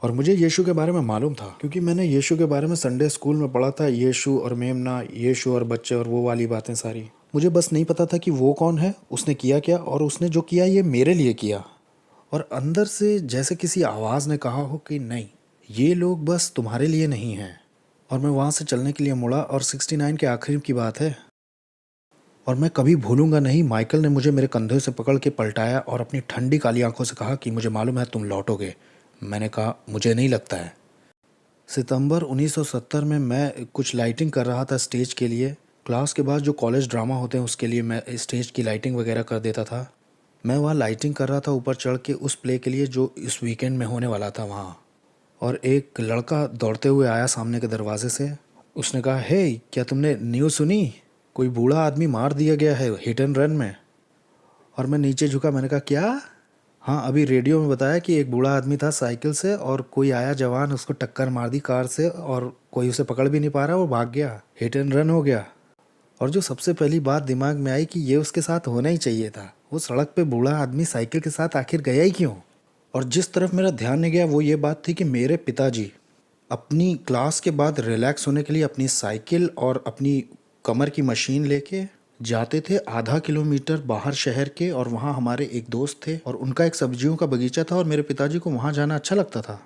और मुझे यीशु के बारे में मालूम था क्योंकि मैंने यीशु के बारे में संडे स्कूल में पढ़ा था। यीशु और मेमना, यीशु और बच्चे और वो वाली बातें सारी। मुझे बस नहीं पता था कि वो कौन है, उसने किया क्या, और उसने जो किया ये मेरे लिए किया। और अंदर से जैसे किसी आवाज़ ने कहा हो कि नहीं, ये लोग बस तुम्हारे लिए नहीं हैं। और मैं वहाँ से चलने के लिए मुड़ा और 69 के आखिर की बात है। और मैं कभी भूलूंगा नहीं, माइकल ने मुझे मेरे कंधे से पकड़ के पलटाया और अपनी ठंडी काली आंखों से कहा कि मुझे मालूम है तुम लौटोगे। मैंने कहा मुझे नहीं लगता है। सितंबर 1970 में मैं कुछ लाइटिंग कर रहा था स्टेज के लिए। क्लास के बाद जो कॉलेज ड्रामा होते हैं उसके लिए मैं स्टेज की लाइटिंग वगैरह कर देता था। मैं वहाँ लाइटिंग कर रहा था ऊपर चढ़ के उस प्ले के लिए जो इस वीकेंड में होने वाला था वहाँ। और एक लड़का दौड़ते हुए आया सामने के दरवाजे से। उसने कहा, हे क्या तुमने न्यूज़ सुनी, कोई बूढ़ा आदमी मार दिया गया है हिट एंड रन में। और मैं नीचे झुका, मैंने कहा क्या? हाँ, अभी रेडियो में बताया कि एक बूढ़ा आदमी था साइकिल से और कोई आया जवान, उसको टक्कर मार दी कार से और कोई उसे पकड़ भी नहीं पा रहा, वो भाग गया, हिट एंड रन हो गया। और जो सबसे पहली बात दिमाग में आई कि ये उसके साथ होना ही चाहिए था। वो सड़क पे बूढ़ा आदमी साइकिल के साथ आखिर गया ही क्यों? और जिस तरफ मेरा ध्यान नहीं गया वो ये बात थी कि मेरे पिताजी अपनी क्लास के बाद रिलैक्स होने के लिए अपनी साइकिल और अपनी कमर की मशीन लेके जाते थे आधा किलोमीटर बाहर शहर के। और वहाँ हमारे एक दोस्त थे और उनका एक सब्जियों का बगीचा था और मेरे पिताजी को वहाँ जाना अच्छा लगता था।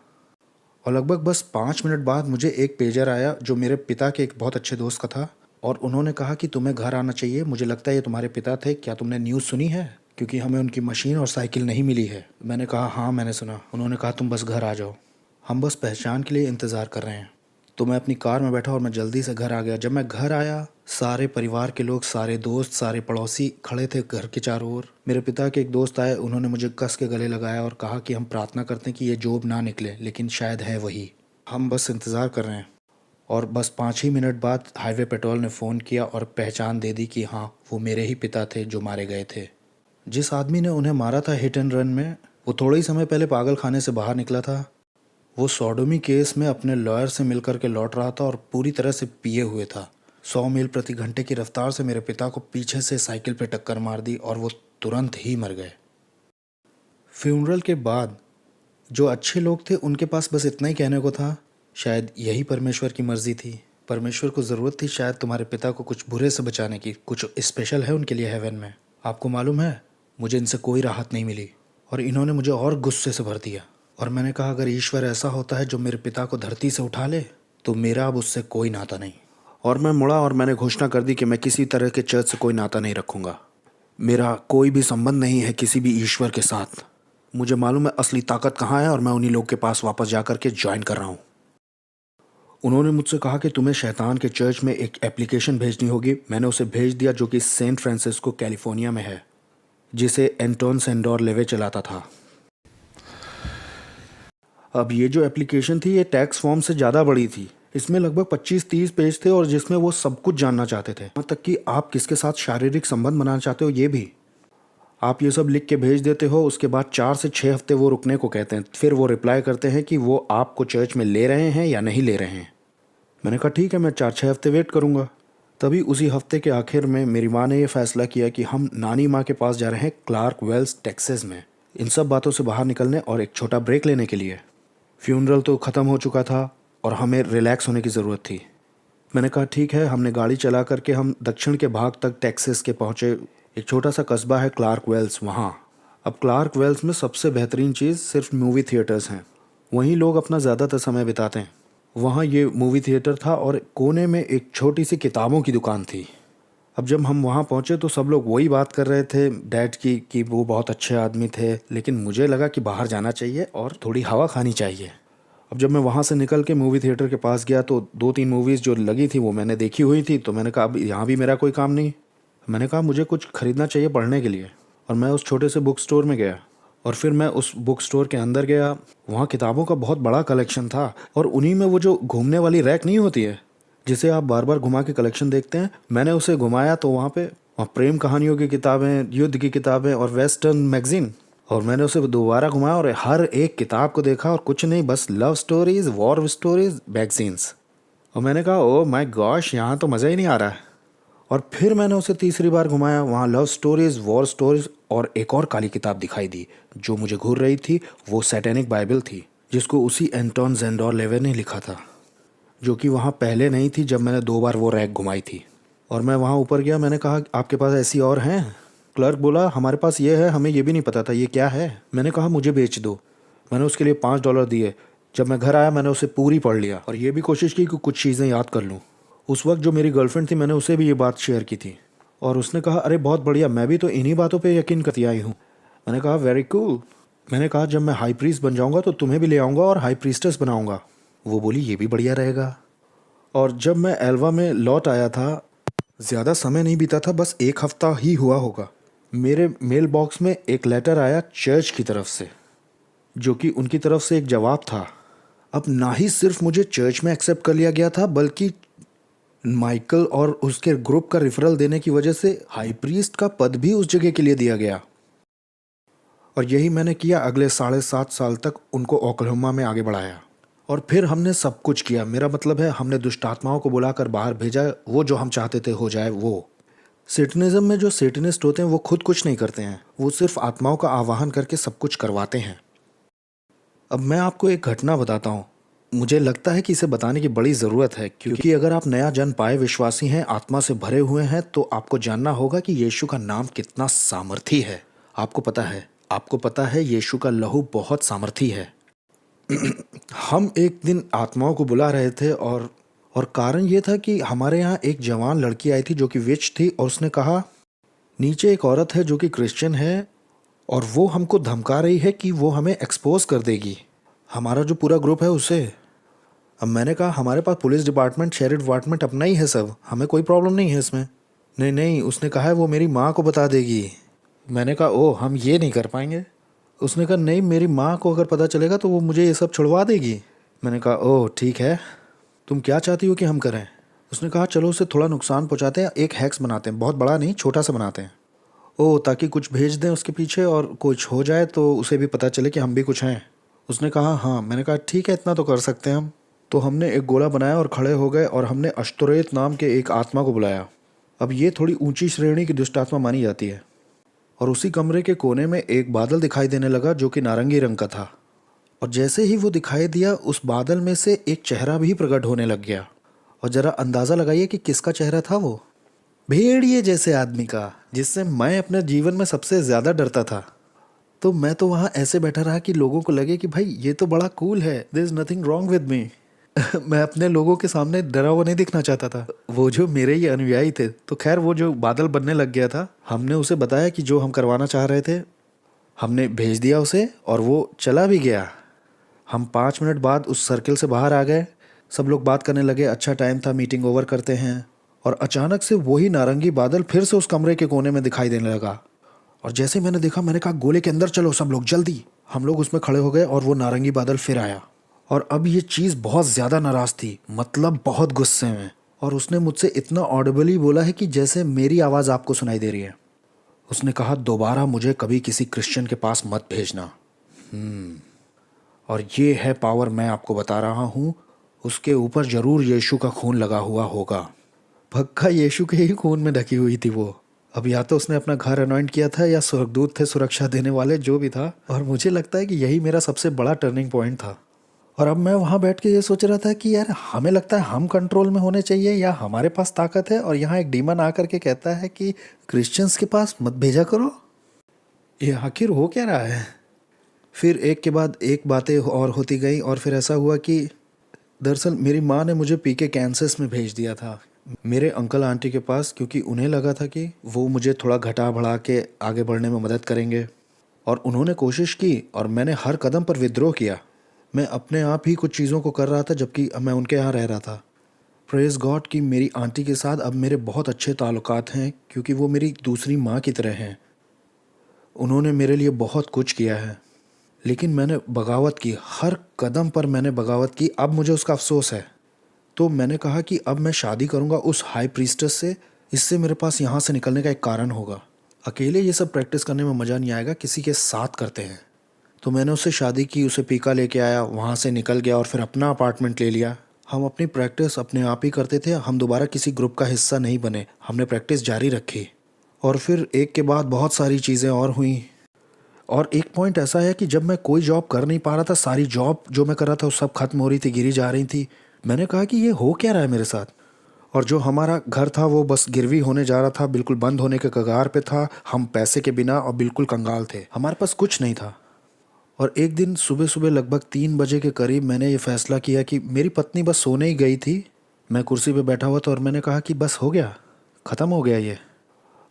और लगभग बस 5 मिनट बाद मुझे एक पेजर आया जो मेरे पिता के एक बहुत अच्छे दोस्त का था। और उन्होंने कहा कि तुम्हें घर आना चाहिए, मुझे लगता है ये तुम्हारे पिता थे, क्या तुमने न्यूज़ सुनी है, क्योंकि हमें उनकी मशीन और साइकिल नहीं मिली है। मैंने कहा हाँ मैंने सुना। उन्होंने कहा तुम बस घर आ जाओ, हम बस पहचान के लिए इंतज़ार कर रहे हैं। तो मैं अपनी कार में बैठा और मैं जल्दी से घर आ गया। जब मैं घर आया सारे परिवार के लोग, सारे दोस्त, सारे पड़ोसी खड़े थे घर के चारों ओर। मेरे पिता के एक दोस्त आए, उन्होंने मुझे कस के गले लगाया और कहा कि हम प्रार्थना करते हैं कि ये जॉब ना निकले, लेकिन शायद है वही, हम बस इंतज़ार कर रहे हैं। और बस 5 ही मिनट बाद हाईवे पेट्रोल ने फ़ोन किया और पहचान दे दी कि हाँ वो मेरे ही पिता थे जो मारे गए थे। जिस आदमी ने उन्हें मारा था हिट एंड रन में, वो थोड़े ही समय पहले पागल खाने से बाहर निकला था। वो सोडोमी केस में अपने लॉयर से मिलकर के लौट रहा था और पूरी तरह से पिए हुए था। 100 मील प्रति घंटे की रफ्तार से मेरे पिता को पीछे से साइकिल पे टक्कर मार दी और वो तुरंत ही मर गए। फ्यूनरल के बाद जो अच्छे लोग थे उनके पास बस इतना ही कहने को था, शायद यही परमेश्वर की मर्जी थी। परमेश्वर को ज़रूरत थी शायद तुम्हारे पिता को कुछ बुरे से बचाने की, कुछ स्पेशल है उनके लिए हेवन में। आपको मालूम है मुझे इनसे कोई राहत नहीं मिली और इन्होंने मुझे और गुस्से से भर दिया। और मैंने कहा अगर ईश्वर ऐसा होता है जो मेरे पिता को धरती से उठा ले तो मेरा अब उससे कोई नाता नहीं। और मैं मुड़ा और मैंने घोषणा कर दी कि मैं किसी तरह के चर्च से कोई नाता नहीं रखूँगा। मेरा कोई भी संबंध नहीं है किसी भी ईश्वर के साथ। मुझे मालूम है असली ताकत कहाँ है और मैं उन्हीं लोग के पास वापस जा कर के ज्वाइन कर रहा हूँ। उन्होंने मुझसे कहा कि तुम्हें शैतान के चर्च में एक एप्लीकेशन भेजनी होगी। मैंने उसे भेज दिया जो कि सेंट फ्रांसिस्को कैलिफोर्निया में है, जिसे एंटोन सेंडोर लेवे चलाता था। अब ये जो एप्लीकेशन थी ये टैक्स फॉर्म से ज़्यादा बड़ी थी। इसमें लगभग 25-30 पेज थे और जिसमें वो सब कुछ जानना चाहते थे, यहाँ तक कि आप किसके साथ शारीरिक संबंध बनाना चाहते हो ये भी। आप ये सब लिख के भेज देते हो, उसके बाद 4 से 6 हफ्ते वो रुकने को कहते हैं। फिर वो रिप्लाई करते हैं कि वो आपको चर्च में ले रहे हैं या नहीं ले रहे हैं। मैंने कहा ठीक है, मैं 4-6 हफ्ते वेट करूँगा। तभी उसी हफ्ते के आखिर में मेरी माँ ने यह फ़ैसला किया कि हम नानी माँ के पास जा रहे हैं क्लार्क वेल्स टेक्सास में, इन सब बातों से बाहर निकलने और एक छोटा ब्रेक लेने के लिए। फ्यूनरल तो ख़त्म हो चुका था और हमें रिलैक्स होने की ज़रूरत थी। मैंने कहा ठीक है। हमने गाड़ी चला करके हम दक्षिण के भाग तक टेक्सास के पहुँचे। एक छोटा सा कस्बा है क्लार्क वेल्स वहाँ। अब क्लार्क वेल्स में सबसे बेहतरीन चीज़ सिर्फ मूवी थिएटर्स हैं, वहीं लोग अपना ज़्यादातर समय बिताते हैं। वहाँ ये मूवी थिएटर था और कोने में एक छोटी सी किताबों की दुकान थी। अब जब हम वहाँ पहुँचे तो सब लोग वही बात कर रहे थे डैड की कि वो बहुत अच्छे आदमी थे, लेकिन मुझे लगा कि बाहर जाना चाहिए और थोड़ी हवा खानी चाहिए। अब जब मैं वहाँ से निकल के मूवी थिएटर के पास गया तो 2-3 मूवीज़ जो लगी थी वो मैंने देखी हुई थी। तो मैंने कहा अब यहाँ भी मेरा कोई काम नहीं। मैंने कहा मुझे कुछ ख़रीदना चाहिए पढ़ने के लिए, और मैं उस छोटे से बुक स्टोर में गया। और फिर मैं उस बुक स्टोर के अंदर गया। वहाँ किताबों का बहुत बड़ा कलेक्शन था और उन्हीं में वो जो घूमने वाली रैक नहीं होती है जिसे आप बार बार घुमा के कलेक्शन देखते हैं, मैंने उसे घुमाया तो वहाँ प्रेम कहानियों की किताबें, युद्ध की किताबें और वेस्टर्न मैगजीन। और मैंने उसे दोबारा घुमाया और हर एक किताब को देखा और कुछ नहीं, बस love stories, war stories, magazines. और मैंने कहा ओ माय गॉश, यहाँ तो मज़ा ही नहीं आ रहा है। और फिर मैंने उसे तीसरी बार घुमाया, वहाँ लव स्टोरीज़, वॉर स्टोरीज़ और एक और काली किताब दिखाई दी जो मुझे घूर रही थी। वो सैटेनिक बाइबल थी जिसको उसी एंटोन जेंडोर लेवे ने लिखा था, जो कि वहाँ पहले नहीं थी जब मैंने 2 बार वो रैक घुमाई थी। और मैं वहाँ ऊपर गया, मैंने कहा आपके पास ऐसी और हैं? क्लर्क बोला, हमारे पास ये है, हमें ये भी नहीं पता था ये क्या है। मैंने कहा मुझे बेच दो। मैंने उसके लिए $5 दिए। जब मैं घर आया मैंने उसे पूरी पढ़ लिया और ये भी कोशिश की कि कुछ चीज़ें याद कर लूँ। उस वक्त जो मेरी गर्लफ्रेंड थी मैंने उसे भी ये बात शेयर की थी और उसने कहा, अरे बहुत बढ़िया, मैं भी तो इन्हीं बातों पे यकीन करती आई हूँ। मैंने कहा वेरी कूल। मैंने कहा जब मैं हाई प्रीस्ट बन जाऊँगा तो तुम्हें भी ले आऊँगा और हाई प्रीस्टेस बनाऊँगा। वो बोली ये भी बढ़िया रहेगा। और जब मैं एल्वा में लौट आया था, ज़्यादा समय नहीं बीता था, बस 1 हफ्ता ही हुआ होगा, मेरे मेल बॉक्स में एक लेटर आया चर्च की तरफ से, जो कि उनकी तरफ से एक जवाब था। अब ना ही सिर्फ मुझे चर्च में एक्सेप्ट कर लिया गया था, बल्कि माइकल और उसके ग्रुप का रेफरल देने की वजह से हाई प्रीस्ट का पद भी उस जगह के लिए दिया गया। और यही मैंने किया। अगले 7.5 साल तक उनको ओक्लाहोमा में आगे बढ़ाया और फिर हमने सब कुछ किया। मेरा मतलब है हमने दुष्ट आत्माओं को बुलाकर बाहर भेजा, वो जो हम चाहते थे हो जाए वो। सेटनिज्म में जो सेटनिस्ट होते हैं वो खुद कुछ नहीं करते हैं, वो सिर्फ आत्माओं का आवाहन करके सब कुछ करवाते हैं। अब मैं आपको एक घटना बताता हूँ। मुझे लगता है कि इसे बताने की बड़ी ज़रूरत है, क्योंकि अगर आप नया जन पाए विश्वासी हैं, आत्मा से भरे हुए हैं, तो आपको जानना होगा कि यीशु का नाम कितना सामर्थी है। आपको पता है यीशु का लहू बहुत सामर्थी है। हम एक दिन आत्माओं को बुला रहे थे और कारण ये था कि हमारे यहाँ एक जवान लड़की आई थी जो कि विच थी और उसने कहा, नीचे एक औरत है जो कि क्रिश्चियन है और वो हमको धमका रही है कि वो हमें एक्सपोज कर देगी, हमारा जो पूरा ग्रुप है उसे। अब मैंने कहा हमारे पास पुलिस डिपार्टमेंट, शेरिफ डिपार्टमेंट अपना ही है सब, हमें कोई प्रॉब्लम नहीं है इसमें। नहीं नहीं, उसने कहा है वो मेरी माँ को बता देगी। मैंने कहा ओह, हम ये नहीं कर पाएंगे। उसने कहा नहीं, मेरी माँ को अगर पता चलेगा तो वो मुझे ये सब छुड़वा देगी। मैंने कहा ओह ठीक है, तुम क्या चाहती हो कि हम करें? उसने कहा चलो उसे थोड़ा नुकसान पहुँचाते हैं, एक हैक्स बनाते हैं, बहुत बड़ा नहीं छोटा सा बनाते हैं। ओह, ताकि कुछ भेज दें उसके पीछे और कुछ हो जाए तो उसे भी पता चले कि हम भी कुछ हैं। उसने कहा हाँ। मैंने कहा ठीक है, इतना तो कर सकते हैं हम। तो हमने एक गोला बनाया और खड़े हो गए और हमने अश्तोरेत नाम के एक आत्मा को बुलाया। अब ये थोड़ी ऊंची श्रेणी की दुष्ट आत्मा मानी जाती है। और उसी कमरे के कोने में एक बादल दिखाई देने लगा जो कि नारंगी रंग का था। और जैसे ही वो दिखाई दिया, उस बादल में से एक चेहरा भी प्रकट होने लग गया। और ज़रा अंदाज़ा लगाइए कि किसका चेहरा था वो? भेड़िए जैसे आदमी का, जिससे मैं अपने जीवन में सबसे ज़्यादा डरता था। तो मैं तो वहाँ ऐसे बैठा रहा कि लोगों को लगे कि भाई ये तो बड़ा कूल है, there is nothing wrong with me. मैं अपने लोगों के सामने डरा हुआ नहीं दिखना चाहता था। वो जो मेरे ही अनुयायी थे, तो खैर वो जो बादल बनने लग गया था, हमने उसे बताया कि जो हम करवाना चाह रहे थे, हमने भेज दिया उसे और वो चला भी गया। हम 5 मिनट बाद उस सर्किल से बाहर आ गए। सब लोग बात करने लगे, अच्छा टाइम था, मीटिंग ओवर करते हैं। और अचानक से वही नारंगी बादल फिर से उस कमरे के कोने में दिखाई देने लगा। और जैसे मैंने देखा, मैंने कहा गोले के अंदर चलो सब लोग जल्दी। हम लोग उसमें खड़े हो गए और वो नारंगी बादल फिर आया। और अब ये चीज़ बहुत ज़्यादा नाराज़ थी, मतलब बहुत गुस्से में। और उसने मुझसे इतना ऑडिबली बोला है कि जैसे मेरी आवाज़ आपको सुनाई दे रही है। उसने कहा दोबारा मुझे कभी किसी क्रिश्चियन के पास मत भेजना। और ये है पावर मैं आपको बता रहा हूँ, उसके ऊपर ज़रूर यीशु का खून लगा हुआ होगा। पक्का यीशु के ही खून में ढकी हुई थी वो। अब या तो उसने अपना घर अनॉइंट किया था या स्वर्गदूत थे सुरक्षा देने वाले, जो भी था। और मुझे लगता है कि यही मेरा सबसे बड़ा टर्निंग पॉइंट था। और अब मैं वहाँ बैठ के ये सोच रहा था कि यार हमें लगता है हम कंट्रोल में होने चाहिए या हमारे पास ताकत है, और यहाँ एक डीमन आकर के कहता है कि क्रिश्चियंस के पास मत भेजा करो। ये आखिर हो क्या रहा है? फिर एक के बाद एक बातें और होती गई और फिर ऐसा हुआ कि दरअसल मेरी माँ ने मुझे पीके कैंसस में भेज दिया था मेरे अंकल आंटी के पास, क्योंकि उन्हें लगा था कि वो मुझे थोड़ा घटा बढ़ा के आगे बढ़ने में मदद करेंगे। और उन्होंने कोशिश की और मैंने हर कदम पर विद्रोह किया। मैं अपने आप ही कुछ चीज़ों को कर रहा था जबकि मैं उनके यहाँ रह रहा था। प्रेज़ गॉड कि मेरी आंटी के साथ अब मेरे बहुत अच्छे ताल्लुकात हैं, क्योंकि वो मेरी दूसरी माँ की तरह हैं। उन्होंने मेरे लिए बहुत कुछ किया है, लेकिन मैंने बगावत की, हर कदम पर मैंने बगावत की। अब मुझे उसका अफसोस है। तो मैंने कहा कि अब मैं शादी करूंगा उस हाई प्रीस्टेस से, इससे मेरे पास यहाँ से निकलने का एक कारण होगा। अकेले ये सब प्रैक्टिस करने में मज़ा नहीं आएगा, किसी के साथ करते हैं। तो मैंने उससे शादी की, उसे पीका लेके आया, वहाँ से निकल गया और फिर अपना अपार्टमेंट ले लिया। हम अपनी प्रैक्टिस अपने आप ही करते थे, हम दोबारा किसी ग्रुप का हिस्सा नहीं बने, हमने प्रैक्टिस जारी रखी। और फिर एक के बाद बहुत सारी चीज़ें और हुई। और एक पॉइंट ऐसा है कि जब मैं कोई जॉब कर नहीं पा रहा था, सारी जॉब जो मैं कर रहा था वो सब खत्म हो रही थी, गिरी जा रही थी। मैंने कहा कि ये हो क्या रहा है मेरे साथ। और जो हमारा घर था वो बस गिरवी होने जा रहा था, बिल्कुल बंद होने के कगार पे था। हम पैसे के बिना और बिल्कुल कंगाल थे, हमारे पास कुछ नहीं था। और एक दिन सुबह सुबह लगभग 3 बजे के करीब मैंने ये फैसला किया कि मेरी पत्नी बस सोने ही गई थी। मैं कुर्सी पे बैठा हुआ था और मैंने कहा कि बस हो गया, ख़त्म हो गया ये।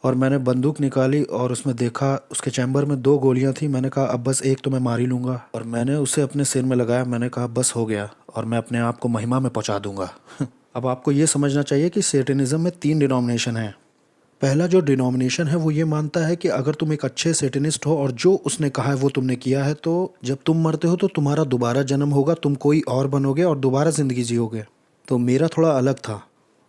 और मैंने बंदूक निकाली और उसमें देखा उसके चैम्बर में 2 गोलियां थी। मैंने कहा अब बस एक तो मैं मार ही लूँगा, और मैंने उसे अपने सिर में लगाया। मैंने कहा बस हो गया और मैं अपने आप को महिमा में पहुँचा दूँगा। अब आपको ये समझना चाहिए कि सेटनिज़म में 3 डिनोमिनेशन हैं। पहला जो डिनोमिनेशन है वो ये मानता है कि अगर तुम एक अच्छे सेटनिस्ट हो और जो उसने कहा है वो तुमने किया है, तो जब तुम मरते हो तो तुम्हारा दोबारा जन्म होगा, तुम कोई और बनोगे और दोबारा ज़िंदगी जियोगे। तो मेरा थोड़ा अलग था।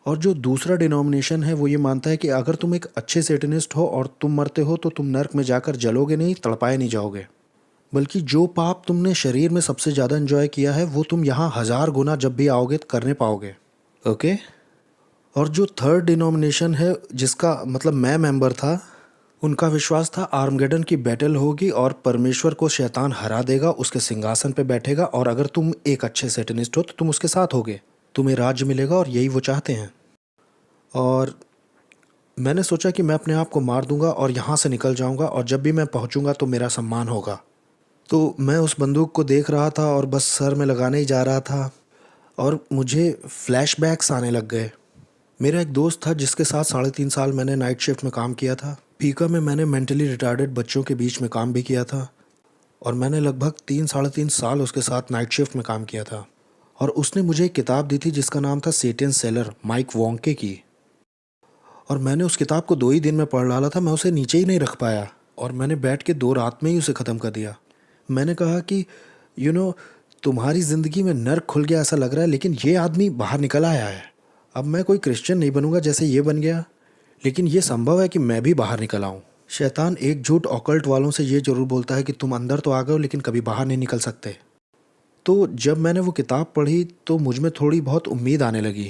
और जो दूसरा डिनोमिनेशन है वो ये मानता है कि अगर तुम एक अच्छे सेटनिस्ट हो और तुम मरते हो तो तुम नर्क में जाकर जलोगे नहीं, तड़पाए नहीं जाओगे, बल्कि जो पाप तुमने शरीर में सबसे ज़्यादा एंजॉय किया है वो तुम यहाँ 1000 गुना जब भी आओगे करने पाओगे। ओके। और जो थर्ड डिनोमिनेशन है जिसका मतलब मैं मेंबर था, उनका विश्वास था आर्मगेडन की बैटल होगी और परमेश्वर को शैतान हरा देगा, उसके सिंहासन पे बैठेगा, और अगर तुम एक अच्छे सेटनिस्ट हो तो तुम उसके साथ होगे, तुम्हें राज्य मिलेगा, और यही वो चाहते हैं। और मैंने सोचा कि मैं अपने आप को मार दूंगा और यहाँ से निकल जाऊंगा, और जब भी मैं पहुँचूंगा तो मेरा सम्मान होगा। तो मैं उस बंदूक को देख रहा था और बस सर में लगाने ही जा रहा था, और मुझे फ्लैशबैक्स आने लग गए। मेरा एक दोस्त था जिसके साथ 3.5 साल मैंने नाइट शिफ्ट में काम किया था। पीका में मैंने मेंटली रिटार्डेड बच्चों के बीच में काम भी किया था, और मैंने लगभग 3 साढ़े 3 साल उसके साथ नाइट शिफ्ट में काम किया था। और उसने मुझे एक किताब दी थी जिसका नाम था सेटियन सेलर, माइक वोंके की। और मैंने उस किताब को 2 ही दिन में पढ़ डाला था। मैं उसे नीचे ही नहीं रख पाया, और मैंने बैठ के 2 रात में ही उसे ख़त्म कर दिया। मैंने कहा कि तुम्हारी ज़िंदगी में नर्क खुल गया ऐसा लग रहा है, लेकिन ये आदमी बाहर निकल आया है। अब मैं कोई क्रिश्चियन नहीं बनूंगा जैसे ये बन गया, लेकिन ये संभव है कि मैं भी बाहर निकल आऊँ। शैतान एक झूठ ऑकल्ट वालों से ये ज़रूर बोलता है कि तुम अंदर तो आ गए हो लेकिन कभी बाहर नहीं निकल सकते। तो जब मैंने वो किताब पढ़ी तो मुझ में थोड़ी बहुत उम्मीद आने लगी।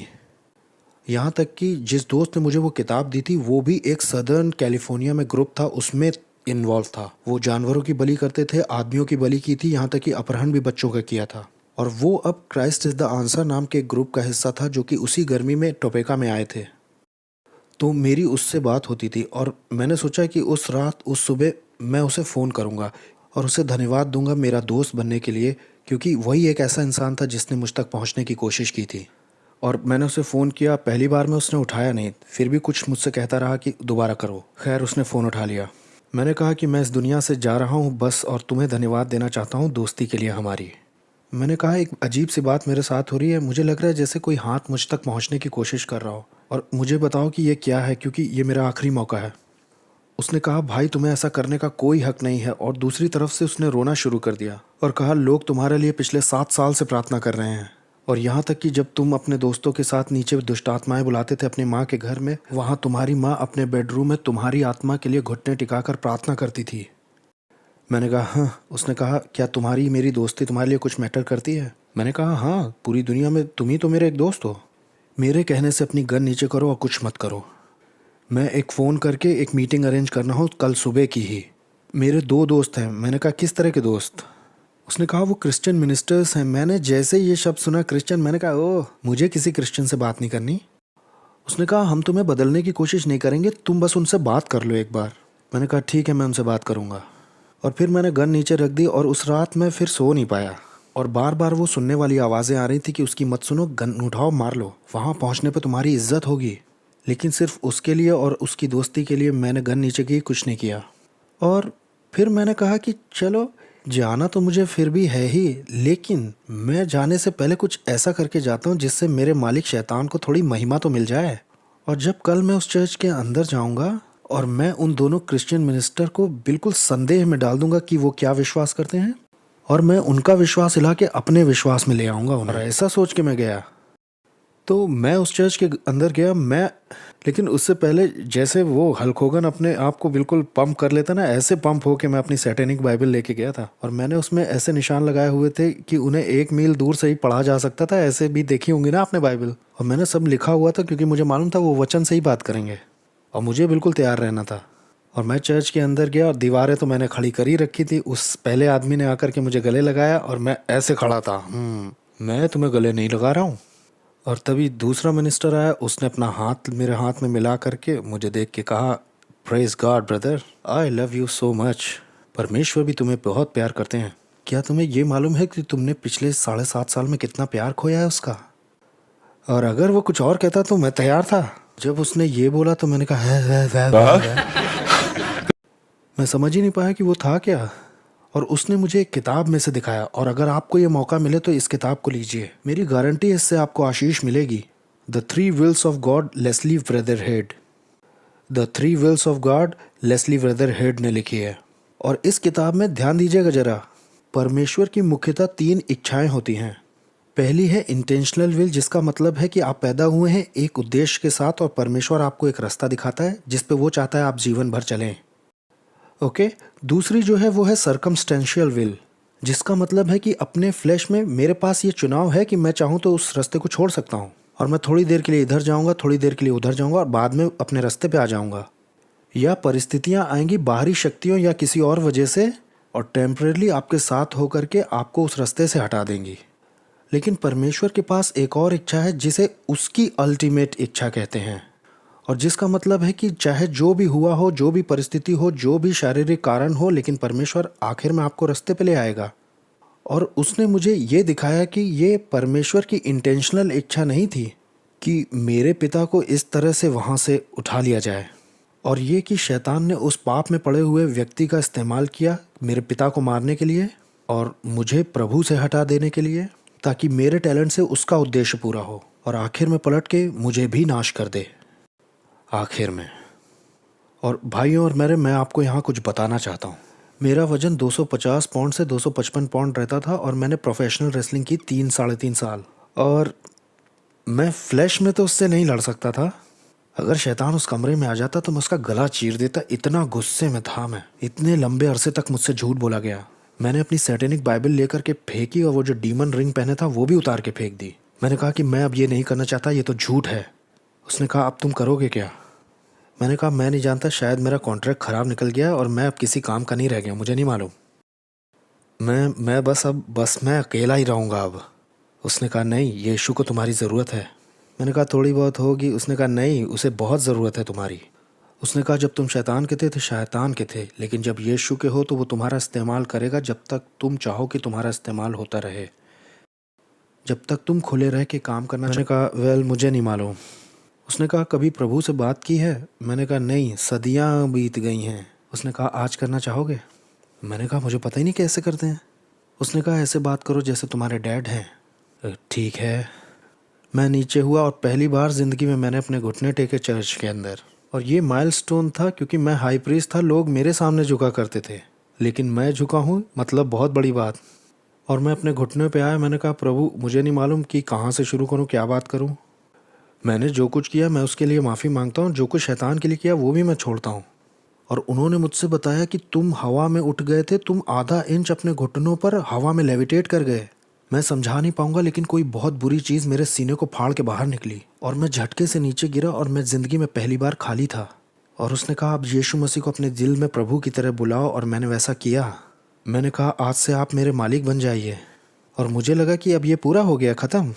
यहाँ तक कि जिस दोस्त ने मुझे वो किताब दी थी वो भी एक सदर्न कैलिफोर्निया में ग्रुप था, उसमें इन्वॉल्व था। वो जानवरों की बलि करते थे, आदमियों की बलि की थी, यहाँ तक कि अपहरण भी बच्चों का किया था। और वो अब क्राइस्ट इज़ द आंसर नाम के ग्रुप का हिस्सा था, जो कि उसी गर्मी में टोपेका में आए थे। तो मेरी उससे बात होती थी, और मैंने सोचा कि उस रात उस सुबह मैं उसे फ़ोन करूँगा और उसे धन्यवाद दूंगा मेरा दोस्त बनने के लिए, क्योंकि वही एक ऐसा इंसान था जिसने मुझ तक पहुँचने की कोशिश की थी। और मैंने उसे फ़ोन किया। पहली बार में उसने उठाया नहीं, फिर भी कुछ मुझसे कहता रहा कि दोबारा करो। खैर उसने फ़ोन उठा लिया। मैंने कहा कि मैं इस दुनिया से जा रहा हूँ बस, और तुम्हें धन्यवाद देना चाहता हूँ दोस्ती के लिए हमारी। मैंने कहा एक अजीब सी बात मेरे साथ हो रही है, मुझे लग रहा है जैसे कोई हाथ मुझ तक पहुँचने की कोशिश कर रहा हो, और मुझे बताओ कि ये क्या है, क्योंकि ये मेरा आखिरी मौका है। उसने कहा भाई तुम्हें ऐसा करने का कोई हक नहीं है, और दूसरी तरफ से उसने रोना शुरू कर दिया और कहा लोग तुम्हारे लिए पिछले 7 साल से प्रार्थना कर रहे हैं, और यहाँ तक कि जब तुम अपने दोस्तों के साथ नीचे दुष्ट आत्माएं बुलाते थे अपनी माँ के घर में, वहाँ तुम्हारी माँ अपने बेडरूम में तुम्हारी आत्मा के लिए घुटने टिकाकर प्रार्थना करती थी। मैंने कहा हाँ। उसने कहा क्या तुम्हारी मेरी दोस्ती तुम्हारे लिए कुछ मैटर करती है? मैंने कहा हाँ, पूरी दुनिया में तुम ही तो मेरे एक दोस्त हो। मेरे कहने से अपनी गन नीचे करो और कुछ मत करो। मैं एक फ़ोन करके एक मीटिंग अरेंज करना हो कल सुबह की ही। मेरे 2 दोस्त हैं। मैंने कहा किस तरह के दोस्त? उसने कहा वो क्रिश्चियन मिनिस्टर्स हैं। मैंने जैसे ये शब्द सुना क्रिश्चियन, मैंने कहा ओह मुझे किसी क्रिश्चियन से बात नहीं करनी। उसने कहा हम तुम्हें बदलने की कोशिश नहीं करेंगे, तुम बस उनसे बात कर लो एक बार। मैंने कहा ठीक है मैं उनसे बात करूँगा। और फिर मैंने गन नीचे रख दी, और उस रात मैं फिर सो नहीं पाया, और बार बार वो सुनने वाली आवाज़ें आ रही थी कि उसकी मत सुनो, गन उठाओ मार लो, वहाँ पहुँचने पे तुम्हारी इज्जत होगी। लेकिन सिर्फ उसके लिए और उसकी दोस्ती के लिए मैंने गन नीचे की, कुछ नहीं किया। और फिर मैंने कहा कि चलो जाना तो मुझे फिर भी है ही, लेकिन मैं जाने से पहले कुछ ऐसा करके जाता हूँ जिससे मेरे मालिक शैतान को थोड़ी महिमा तो मिल जाए। और जब कल मैं उस चर्च के अंदर जाऊँगा और मैं उन दोनों क्रिश्चियन मिनिस्टर को बिल्कुल संदेह में डाल दूंगा कि वो क्या विश्वास करते हैं, और मैं उनका विश्वास हिला के अपने विश्वास में ले आऊँगा उन्हें। और ऐसा सोच के मैं गया। तो मैं उस चर्च के अंदर गया। लेकिन उससे पहले जैसे वो हल्क होगन अपने आप को बिल्कुल पंप कर लेता ना, ऐसे पंप होके मैं अपनी सैटेनिक बाइबल लेके गया था, और मैंने उसमें ऐसे निशान लगाए हुए थे कि उन्हें 1 मील दूर से ही पढ़ा जा सकता था। ऐसे भी देखी होंगी ना आपने बाइबल, और मैंने सब लिखा हुआ था क्योंकि मुझे मालूम था वो वचन से ही बात करेंगे, और मुझे बिल्कुल तैयार रहना था। और मैं चर्च के अंदर गया, और दीवारें तो मैंने खड़ी कर ही रखी थी। उस पहले आदमी ने आकर के मुझे गले लगाया, और मैं ऐसे खड़ा था। मैं तुम्हें गले नहीं लगा रहा हूँ। और तभी दूसरा मिनिस्टर आया, उसने अपना हाथ मेरे हाथ में मिला करके मुझे देख के कहा, praise God brother, I love you so much. परमेश्वर भी तुम्हें बहुत प्यार करते हैं। क्या तुम्हें ये मालूम है कि तुमने पिछले 7.5 साल में कितना प्यार खोया है उसका? और अगर वो कुछ और कहता तो मैं तैयार था। जब उसने ये बोला तो मैंने कहा है। मैं समझ ही नहीं पाया कि वो था क्या। और उसने मुझे एक किताब में से दिखाया, और अगर आपको ये मौका मिले तो इस किताब को लीजिए, मेरी गारंटी है इससे आपको आशीष मिलेगी। The three wills of God, Leslie Brotherhead. The three wills of God, Leslie Brotherhead ने लिखी है। और इस किताब में ध्यान दीजिएगा जरा, परमेश्वर की मुख्यतः 3 इच्छाएं होती हैं। पहली है इंटेंशनल विल, जिसका मतलब है कि आप पैदा हुए हैं एक उद्देश्य के साथ, और परमेश्वर आपको एक रास्ता दिखाता है जिस पे वो चाहता है आप जीवन भर चलें। ओके। दूसरी जो है वो है सर्कमस्टेंशियल विल, जिसका मतलब है कि अपने फ्लैश में मेरे पास ये चुनाव है कि मैं चाहूँ तो उस रास्ते को छोड़ सकता हूँ, और मैं थोड़ी देर के लिए इधर जाऊँगा, थोड़ी देर के लिए उधर जाऊँगा, और बाद में अपने रास्ते पे आ जाऊँगा। या परिस्थितियाँ आएंगी बाहरी शक्तियों या किसी और वजह से, और टेम्परेली आपके साथ होकर के आपको उस रास्ते से हटा देंगी। लेकिन परमेश्वर के पास एक और इच्छा है जिसे उसकी अल्टीमेट इच्छा कहते हैं, और जिसका मतलब है कि चाहे जो भी हुआ हो, जो भी परिस्थिति हो, जो भी शारीरिक कारण हो, लेकिन परमेश्वर आखिर में आपको रास्ते पे ले आएगा। और उसने मुझे ये दिखाया कि ये परमेश्वर की इंटेंशनल इच्छा नहीं थी कि मेरे पिता को इस तरह से वहाँ से उठा लिया जाए, और ये कि शैतान ने उस पाप में पड़े हुए व्यक्ति का इस्तेमाल किया मेरे पिता को मारने के लिए और मुझे प्रभु से हटा देने के लिए, ताकि मेरे टैलेंट से उसका उद्देश्य पूरा हो, और आखिर में पलट के मुझे भी नाश कर दे आखिर में। और भाइयों और मेरे, मैं आपको यहाँ कुछ बताना चाहता हूँ। मेरा वज़न 250 पाउंड से 255 पाउंड रहता था, और मैंने प्रोफेशनल रेसलिंग की 3-3.5 साल, और मैं फ्लैश में तो उससे नहीं लड़ सकता था। अगर शैतान उस कमरे में आ जाता तो मैं उसका गला चीर देता, इतना गुस्से में था मैं। इतने लंबे अरसे तक मुझसे झूठ बोला गया। मैंने अपनी सैटेनिक बाइबल लेकर के फेंकी, और वो जो डीमन रिंग पहने था वो भी उतार के फेंक दी। मैंने कहा कि मैं अब ये नहीं करना चाहता, ये तो झूठ है। उसने कहा, अब तुम करोगे क्या? मैंने कहा, मैं नहीं जानता, शायद मेरा कॉन्ट्रैक्ट ख़राब निकल गया और मैं अब किसी काम का नहीं रह गया, मुझे नहीं मालूम। मैं बस मैं अकेला ही रहूँगा अब। उसने कहा, नहीं, यीशु को तुम्हारी ज़रूरत है। मैंने कहा, थोड़ी बहुत होगी। उसने कहा, नहीं, उसे बहुत ज़रूरत है तुम्हारी। उसने कहा, जब तुम शैतान के थे तो शैतान के थे, लेकिन जब यीशु के हो तो वो तुम्हारा इस्तेमाल करेगा जब तक तुम चाहो कि तुम्हारा इस्तेमाल होता रहे, जब तक तुम खुले रह के काम करना। मैंने कहा, वेल, मुझे नहीं मालूम। उसने कहा, कभी प्रभु से बात की है? मैंने कहा, नहीं, सदियाँ बीत गई हैं। उसने कहा, आज करना चाहोगे? मैंने कहा, मुझे पता ही नहीं कैसे करते हैं। उसने कहा, ऐसे बात करो जैसे तुम्हारे डैड हैं। ठीक है। मैं नीचे हुआ, और पहली बार ज़िंदगी में मैंने अपने घुटने टेके चर्च के अंदर, और ये माइलस्टोन था क्योंकि मैं हाई प्रीस्ट था, लोग मेरे सामने झुका करते थे, लेकिन मैं झुका हूँ, मतलब बहुत बड़ी बात। और मैं अपने घुटने पे आया। मैंने कहा, प्रभु, मुझे नहीं मालूम कि कहाँ से शुरू करूँ, क्या बात करूँ। मैंने जो कुछ किया मैं उसके लिए माफ़ी मांगता हूँ, जो कुछ शैतान के लिए किया वो भी मैं छोड़ता हूँ। और उन्होंने मुझसे बताया कि तुम हवा में उठ गए थे, तुम आधा इंच अपने घुटनों पर हवा में लेविटेट कर गए। मैं समझा नहीं पाऊंगा, लेकिन कोई बहुत बुरी चीज़ मेरे सीने को फाड़ के बाहर निकली, और मैं झटके से नीचे गिरा, और मैं ज़िंदगी में पहली बार खाली था। और उसने कहा, अब यीशु मसीह को अपने दिल में प्रभु की तरह बुलाओ, और मैंने वैसा किया। मैंने कहा, आज से आप मेरे मालिक बन जाइए। और मुझे लगा कि अब ये पूरा हो गया, ख़त्म।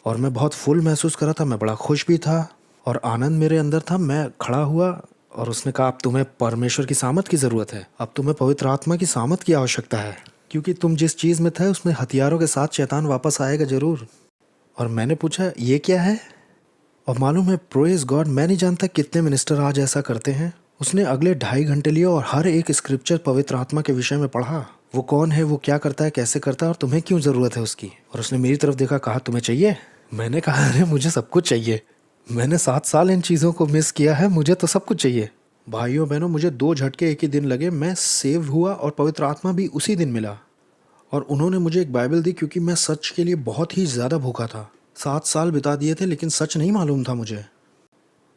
और मैं बहुत फुल महसूस कर रहा था, मैं बड़ा खुश भी था, और आनंद मेरे अंदर था। मैं खड़ा हुआ, और उसने कहा, अब तुम्हें परमेश्वर की सामत की ज़रूरत है, अब तुम्हें पवित्र आत्मा की सामत की आवश्यकता है, क्योंकि तुम जिस चीज़ में थे उसमें हथियारों के साथ शैतान वापस आएगा ज़रूर। और मैंने पूछा, ये क्या है? और मालूम है, प्रेज़ गॉड, मैं नहीं जानता कितने मिनिस्टर आज ऐसा करते हैं। उसने अगले 2.5 घंटे लिए और हर एक स्क्रिप्चर पवित्र आत्मा के विषय में पढ़ा। वो कौन है, वो क्या करता है, कैसे करता है, और तुम्हें क्यों ज़रूरत है उसकी। और उसने मेरी तरफ देखा, कहा, तुम्हें चाहिए? मैंने कहा, अरे मुझे सब कुछ चाहिए, मैंने 7 साल इन चीज़ों को मिस किया है, मुझे तो सब कुछ चाहिए। भाइयों बहनों, मुझे 2 झटके एक ही दिन लगे। मैं सेव हुआ और पवित्र आत्मा भी उसी दिन मिला। और उन्होंने मुझे एक बाइबल दी, क्योंकि मैं सच के लिए बहुत ही ज़्यादा भूखा था। 7 साल बिता दिए थे, लेकिन सच नहीं मालूम था मुझे,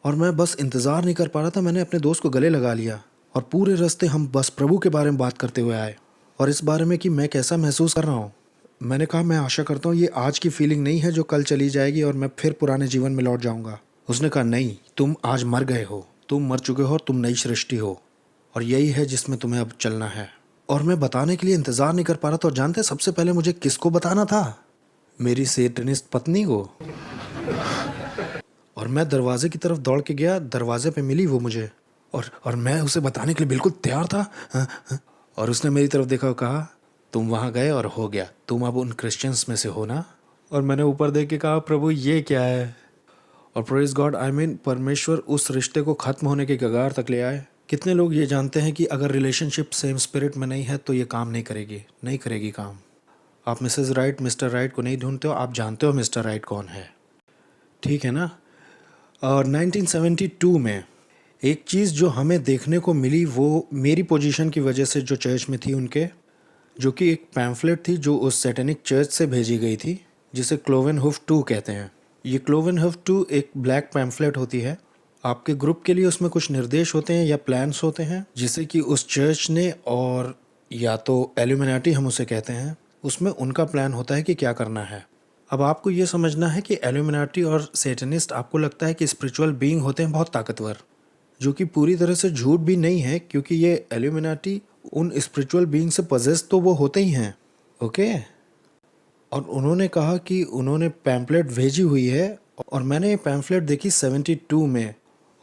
और मैं बस इंतज़ार नहीं कर पा रहा था। मैंने अपने दोस्त को गले लगा लिया, और पूरे रास्ते हम बस प्रभु के बारे में बात करते हुए आए, और इस बारे में कि मैं कैसा महसूस कर रहा हूँ। मैंने कहा, मैं आशा करता हूँ ये आज की फीलिंग नहीं है जो कल चली जाएगी और मैं फिर पुराने जीवन में लौट जाऊँगा। उसने कहा, नहीं, तुम आज मर गए हो, तुम मर चुके हो, तुम नई सृष्टि हो, और यही है जिसमें तुम्हें अब चलना है। और मैं बताने के लिए इंतज़ार नहीं कर पा रहा था। और जानते सबसे पहले मुझे किसको बताना था? मेरी सेटनिस्ट पत्नी को। और मैं दरवाजे की तरफ दौड़ के गया, दरवाजे पे मिली वो मुझे, और मैं उसे बताने के लिए बिल्कुल तैयार था। हाँ, हाँ। और उसने मेरी तरफ देखा और कहा, तुम वहाँ गए और हो गया, तुम अब उन क्रिश्चियंस में से हो ना? और मैंने ऊपर देख के कहा, प्रभु ये क्या है? और प्रेज गॉड, आई मीन परमेश्वर उस रिश्ते को ख़त्म होने के कगार तक ले आए। कितने लोग ये जानते हैं कि अगर रिलेशनशिप सेम स्पिरिट में नहीं है तो ये काम नहीं करेगी, नहीं करेगी काम। आप मिसेस राइट, मिस्टर राइट को नहीं ढूंढते हो, आप जानते हो मिस्टर राइट कौन है, ठीक है ना? और 1972 में एक चीज़ जो हमें देखने को मिली, वो मेरी पोजीशन की वजह से जो चर्च में थी उनके, जो कि एक पैम्फलेट थी जो उस सैटेनिक चर्च से भेजी गई थी, जिसे क्लोवेनहूफ 2 कहते हैं। ये क्लोवेनहूफ 2 एक ब्लैक पैम्फलेट होती है। आपके ग्रुप के लिए उसमें कुछ निर्देश होते हैं या प्लान्स होते हैं, जिसे कि उस चर्च ने, और या तो एल्यूमिनाटी हम उसे कहते हैं, उसमें उनका प्लान होता है कि क्या करना है। अब आपको ये समझना है कि एल्यूमिनाटी और सैटेनिस्ट, आपको लगता है कि स्पिरिचुअल बीइंग होते हैं बहुत ताकतवर, जो कि पूरी तरह से झूठ भी नहीं है, क्योंकि ये एल्यूमिनाटी उन स्पिरिचुअल बीइंग से पजेस तो वो होते ही हैं, ओके। और उन्होंने कहा कि उन्होंने पैम्फलेट भेजी हुई है, और मैंने ये पैम्फलेट देखी 72 में,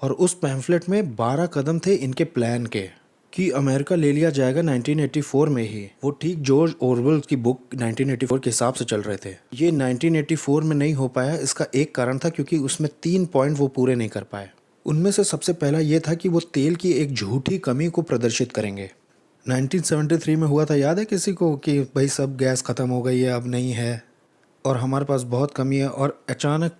और उस पैम्फलेट में 12 कदम थे इनके प्लान के, कि अमेरिका ले लिया जाएगा 1984 में ही। वो ठीक जॉर्ज ऑरवेल की बुक 1984 के हिसाब से चल रहे थे। ये 1984 में नहीं हो पाया, इसका एक कारण था, क्योंकि उसमें 3 पॉइंट वो पूरे नहीं कर पाए। उनमें से सबसे पहला ये था कि वो तेल की एक झूठी कमी को प्रदर्शित करेंगे। 1973 में हुआ था, याद है किसी को, कि भाई सब गैस ख़त्म हो गई है, अब नहीं है, और हमारे पास बहुत कमी है, और अचानक,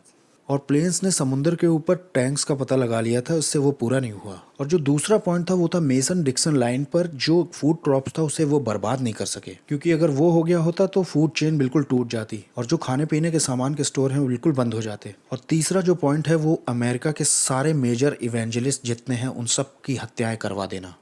और प्लेन्स ने समुद्र के ऊपर टैंक्स का पता लगा लिया था, उससे वो पूरा नहीं हुआ। और जो दूसरा पॉइंट था वो था मेसन डिक्सन लाइन पर जो फूड क्रॉप्स था उसे वो बर्बाद नहीं कर सके, क्योंकि अगर वो हो गया होता तो फूड चेन बिल्कुल टूट जाती, और जो खाने पीने के सामान के स्टोर हैं वो बिल्कुल बंद हो जाते। और तीसरा जो पॉइंट है वो अमेरिका के सारे मेजर इवेंजलिस्ट जितने हैं उन सब की हत्याएं करवा देना।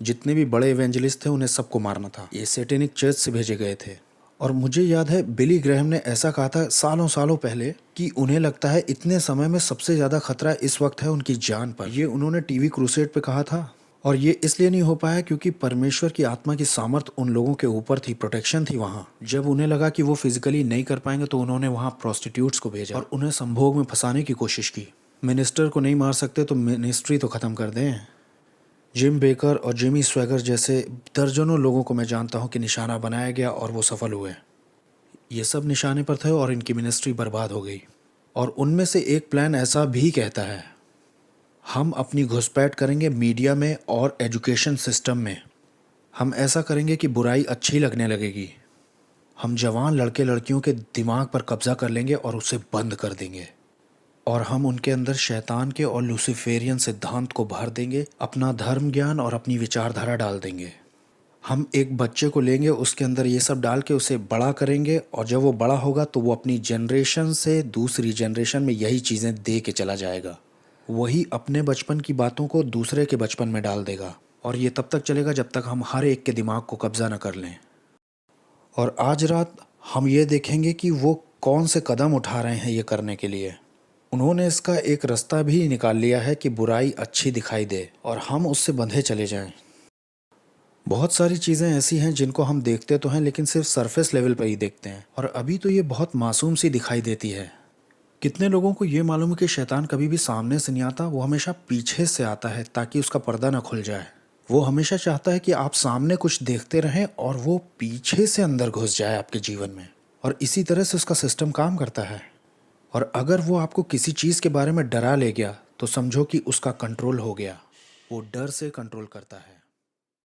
जितने भी बड़े इवेंजलिस्ट थे उन्हें सबको मारना था। ये सैटेनिक चर्च से भेजे गए थे। और मुझे याद है बिली ग्रैहम ने ऐसा कहा था सालों सालों पहले, कि उन्हें लगता है इतने समय में सबसे ज़्यादा खतरा इस वक्त है उनकी जान पर। ये उन्होंने टीवी क्रूसेड पे कहा था, और ये इसलिए नहीं हो पाया क्योंकि परमेश्वर की आत्मा की सामर्थ उन लोगों के ऊपर थी, प्रोटेक्शन थी वहाँ। जब उन्हें लगा कि वो फिजिकली नहीं कर पाएंगे तो उन्होंने वहाँ प्रोस्टिट्यूट्स को भेजा और उन्हें संभोग में फंसाने की कोशिश की। मिनिस्टर को नहीं मार सकते तो मिनिस्ट्री तो ख़त्म कर दें। जिम बेकर और जिमी स्वैगर जैसे दर्जनों लोगों को मैं जानता हूँ कि निशाना बनाया गया और वो सफल हुए। ये सब निशाने पर थे और इनकी मिनिस्ट्री बर्बाद हो गई। और उनमें से एक प्लान ऐसा भी कहता है, हम अपनी घुसपैठ करेंगे मीडिया में और एजुकेशन सिस्टम में। हम ऐसा करेंगे कि बुराई अच्छी लगने लगेगी। हम जवान लड़के लड़कियों के दिमाग पर कब्जा कर लेंगे और उसे बंद कर देंगे। और हम उनके अंदर शैतान के और लूसीफेरियन सिद्धांत को भर देंगे, अपना धर्म ज्ञान और अपनी विचारधारा डाल देंगे। हम एक बच्चे को लेंगे, उसके अंदर ये सब डाल के उसे बड़ा करेंगे, और जब वो बड़ा होगा तो वो अपनी जनरेशन से दूसरी जनरेशन में यही चीज़ें दे के चला जाएगा। वही अपने बचपन की बातों को दूसरे के बचपन में डाल देगा, और ये तब तक चलेगा जब तक हम हर एक के दिमाग को कब्जा न कर लें। और आज रात हम ये देखेंगे कि वो कौन से कदम उठा रहे हैं ये करने के लिए। उन्होंने इसका एक रास्ता भी निकाल लिया है कि बुराई अच्छी दिखाई दे और हम उससे बंधे चले जाएं। बहुत सारी चीज़ें ऐसी हैं जिनको हम देखते तो हैं लेकिन सिर्फ सरफेस लेवल पर ही देखते हैं, और अभी तो ये बहुत मासूम सी दिखाई देती है। कितने लोगों को ये मालूम है कि शैतान कभी भी सामने से नहीं आता, वो हमेशा पीछे से आता है ताकि उसका पर्दा ना खुल जाए। वो हमेशा चाहता है कि आप सामने कुछ देखते रहें और वो पीछे से अंदर घुस जाए आपके जीवन में, और इसी तरह से उसका सिस्टम काम करता है। और अगर वो आपको किसी चीज़ के बारे में डरा ले गया तो समझो कि उसका कंट्रोल हो गया। वो डर से कंट्रोल करता है।